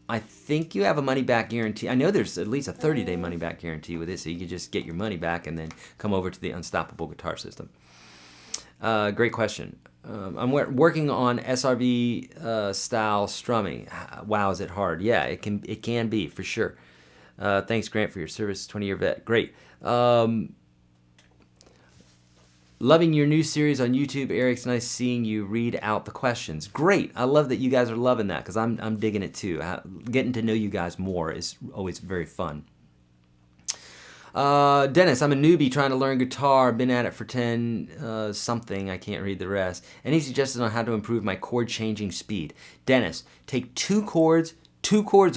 I think you have a money-back guarantee. I know there's at least a 30-day money-back guarantee with it, so you can just get your money back and then come over to the Unstoppable Guitar System. Great question. I'm working on SRV style strumming. Wow, is it hard? Yeah, it can be for sure. Thanks, Grant, for your service. 20-year vet. Great. Loving your new series on YouTube, Eric. It's nice seeing you read out the questions. Great. I love that you guys are loving that because I'm digging it too. Getting to know you guys more is always very fun. Dennis, I'm a newbie trying to learn guitar. Been at it for 10 something. I can't read the rest. Any suggestions on how to improve my chord changing speed? Dennis, take 2 chords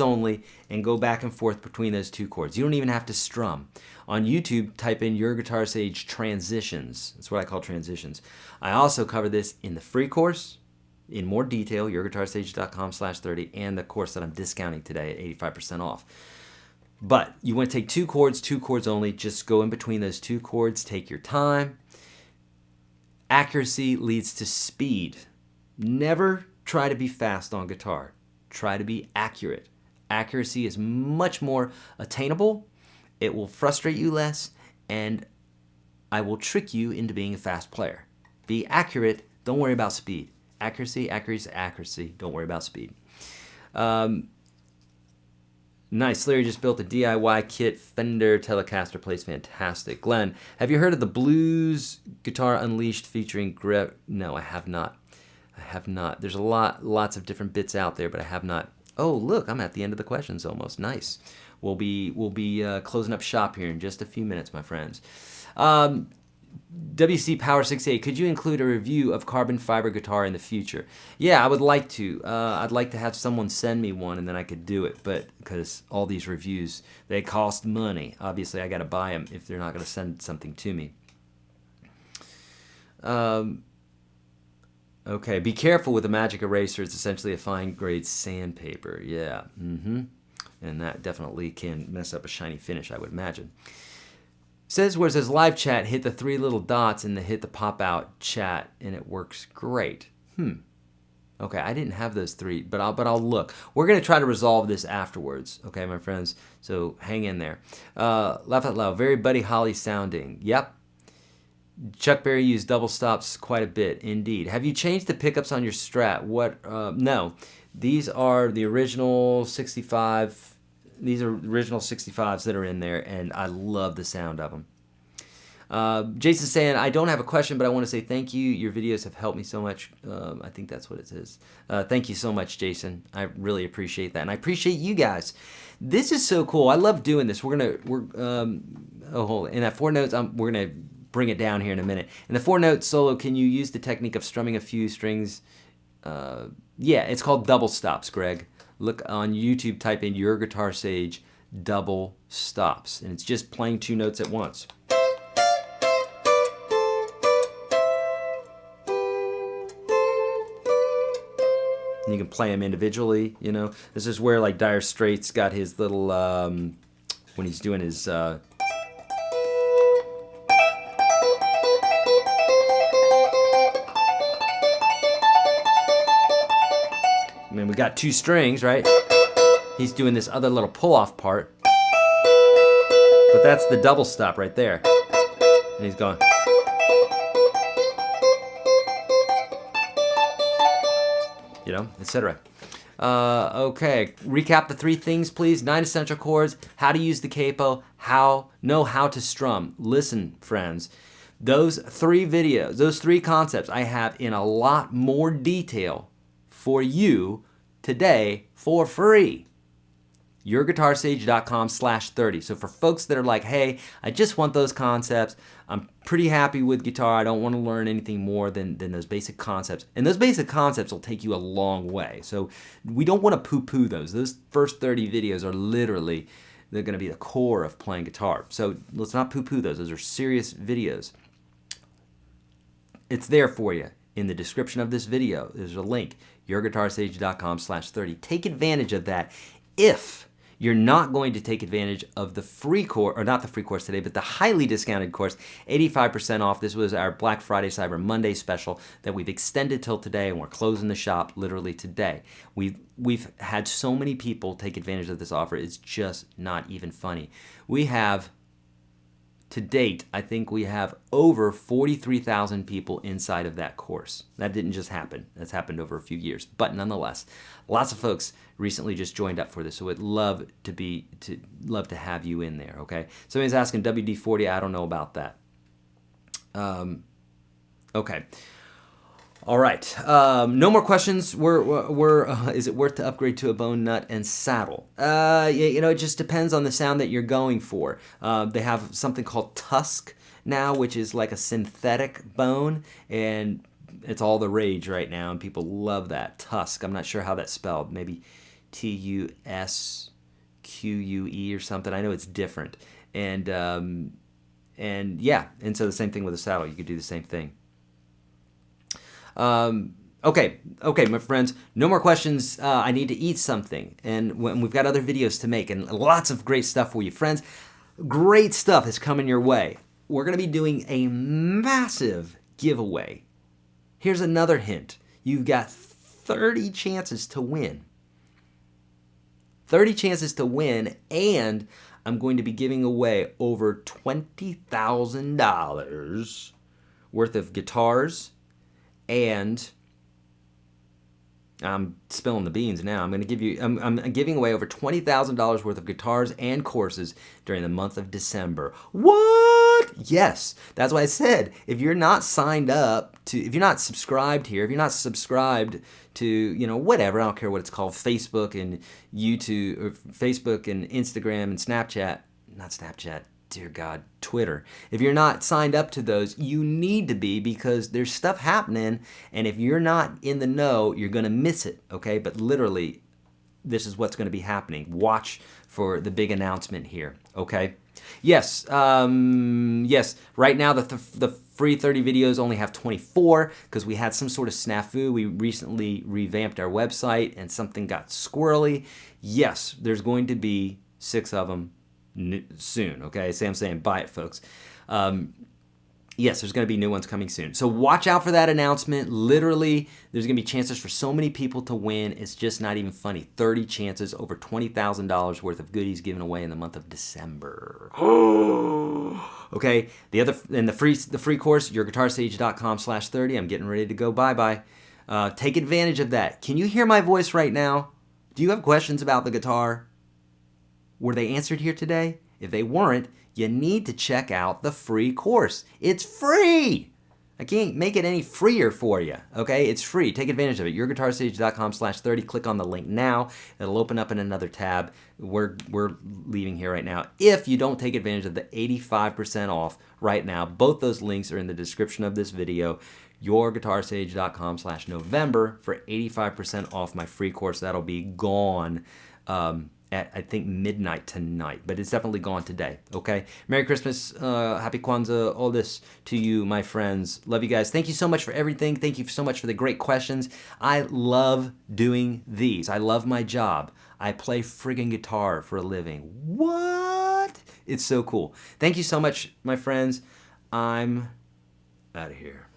only, and go back and forth between those 2 chords. You don't even have to strum. On YouTube, type in YourGuitarSage transitions. That's what I call transitions. I also cover this in the free course in more detail, YourGuitarSage.com/30, and the course that I'm discounting today at 85% off. But you want to take 2 chords only. Just go in between those 2 chords. Take your time. Accuracy leads to speed. Never try to be fast on guitar. Try to be accurate. Accuracy is much more attainable. It will frustrate you less, and I will trick you into being a fast player. Be accurate. Don't worry about speed. Accuracy, accuracy, accuracy. Don't worry about speed. Nice. Larry just built a DIY kit. Fender Telecaster plays fantastic. Glenn, have you heard of the Blues Guitar Unleashed featuring Greg? No, I have not. There's lots of different bits out there, but I have not. Oh, look, I'm at the end of the questions almost. Nice. We'll be closing up shop here in just a few minutes, my friends. WC Power 68, could you include a review of carbon fiber guitar in the future? Yeah, I would like to. I'd like to have someone send me one and then I could do it, but because all these reviews, they cost money. Obviously, I got to buy them if they're not going to send something to me. Okay, be careful with the Magic Eraser. It's essentially a fine-grade sandpaper. Yeah, and that definitely can mess up a shiny finish, I would imagine. Says where it says live chat, hit the 3 little dots and hit the pop-out chat, and it works great. Okay, I didn't have those 3, but I'll look. We're going to try to resolve this afterwards, okay, my friends? So hang in there. Laugh out loud, very Buddy Holly sounding. Yep. Chuck Berry used double stops quite a bit, indeed. Have you changed the pickups on your Strat? No. These are the original 65. These are original 65s that are in there, and I love the sound of them. Jason's saying, I don't have a question, but I want to say thank you. Your videos have helped me so much. I think that's what it says. Thank you so much, Jason. I really appreciate that, and I appreciate you guys. This is so cool. I love doing this. In that 4 notes, we're gonna bring it down here in a minute. In the 4-note solo, can you use the technique of strumming a few strings? Yeah, it's called double stops, Greg. Look on YouTube, type in YourGuitarSage double stops, and it's just playing 2 notes at once. And you can play them individually, you know. This is where like Dire Straits got his little, when he's doing his, I mean, we got 2 strings, right? He's doing this other little pull-off part. But that's the double stop right there. And he's going. You know, etc. Okay, recap the 3 things, please. 9 essential chords, how to use the capo, how to strum. Listen, friends, those 3 videos, those 3 concepts I have in a lot more detail for you today for free. YourGuitarSage.com/30. So for folks that are like, hey, I just want those concepts, I'm pretty happy with guitar, I don't want to learn anything more than those basic concepts. And those basic concepts will take you a long way. So we don't want to poo-poo those. Those first 30 videos are literally, they're going to be the core of playing guitar. So let's not poo-poo those. Those are serious videos. It's there for you. In the description of this video, there's a link, YourGuitarSage.com/30. Take advantage of that. If you're not going to take advantage of the free course, or not the free course today, but the highly discounted course, 85% off. This was our Black Friday, Cyber Monday special that we've extended till today, and we're closing the shop literally today. We've had so many people take advantage of this offer, it's just not even funny. We have, to date, I think we have over 43,000 people inside of that course. That didn't just happen. That's happened over a few years. But nonetheless, lots of folks recently just joined up for this, so we'd love to have you in there, okay? Somebody's asking WD-40, I don't know about that. Okay. All right. No more questions. Is it worth to upgrade to a bone, nut, and saddle? It just depends on the sound that you're going for. They have something called Tusk now, which is like a synthetic bone, and it's all the rage right now, and people love that. Tusk. I'm not sure how that's spelled. Maybe T-U-S-Q-U-E or something. I know it's different. And so the same thing with a saddle. You could do the same thing. Okay, my friends, no more questions. I need to eat something, and we've got other videos to make, and lots of great stuff for you. Friends, great stuff is coming your way. We're going to be doing a massive giveaway. Here's another hint. You've got 30 chances to win. 30 chances to win, and I'm going to be giving away over $20,000 worth of guitars, and I'm spilling the beans now. I'm giving away over $20,000 worth of guitars and courses during the month of December. What? Yes, that's what I said. If you're not signed up if you're not subscribed here, if you're not subscribed to, whatever, I don't care what it's called, Facebook and YouTube, or Facebook and Instagram and Snapchat, not Snapchat, dear God, Twitter. If you're not signed up to those, you need to be, because there's stuff happening, and if you're not in the know, you're going to miss it, okay? But literally, this is what's going to be happening. Watch for the big announcement here, okay? Yes, right now the free 30 videos only have 24 because we had some sort of snafu. We recently revamped our website and something got squirrely. Yes, there's going to be 6 of them soon, okay? I'm saying buy it, folks. Yes, there's going to be new ones coming soon. So watch out for that announcement. Literally, there's going to be chances for so many people to win. It's just not even funny. 30 chances, over $20,000 worth of goodies given away in the month of December. Okay, the free course, YourGuitarSage.com/30. I'm getting ready to go bye-bye. Take advantage of that. Can you hear my voice right now? Do you have questions about the guitar? Were they answered here today? If they weren't, you need to check out the free course. It's free! I can't make it any freer for you, okay? It's free. Take advantage of it. YourGuitarSage.com/30. Click on the link now. It'll open up in another tab. We're leaving here right now. If you don't take advantage of the 85% off right now, both those links are in the description of this video. YourGuitarSage.com/November for 85% off my free course. That'll be gone at, I think, midnight tonight, but it's definitely gone today, okay? Merry Christmas, Happy Kwanzaa, all this to you, my friends. Love you guys. Thank you so much for everything. Thank you so much for the great questions. I love doing these. I love my job. I play friggin' guitar for a living. What? It's so cool. Thank you so much, my friends. I'm out of here.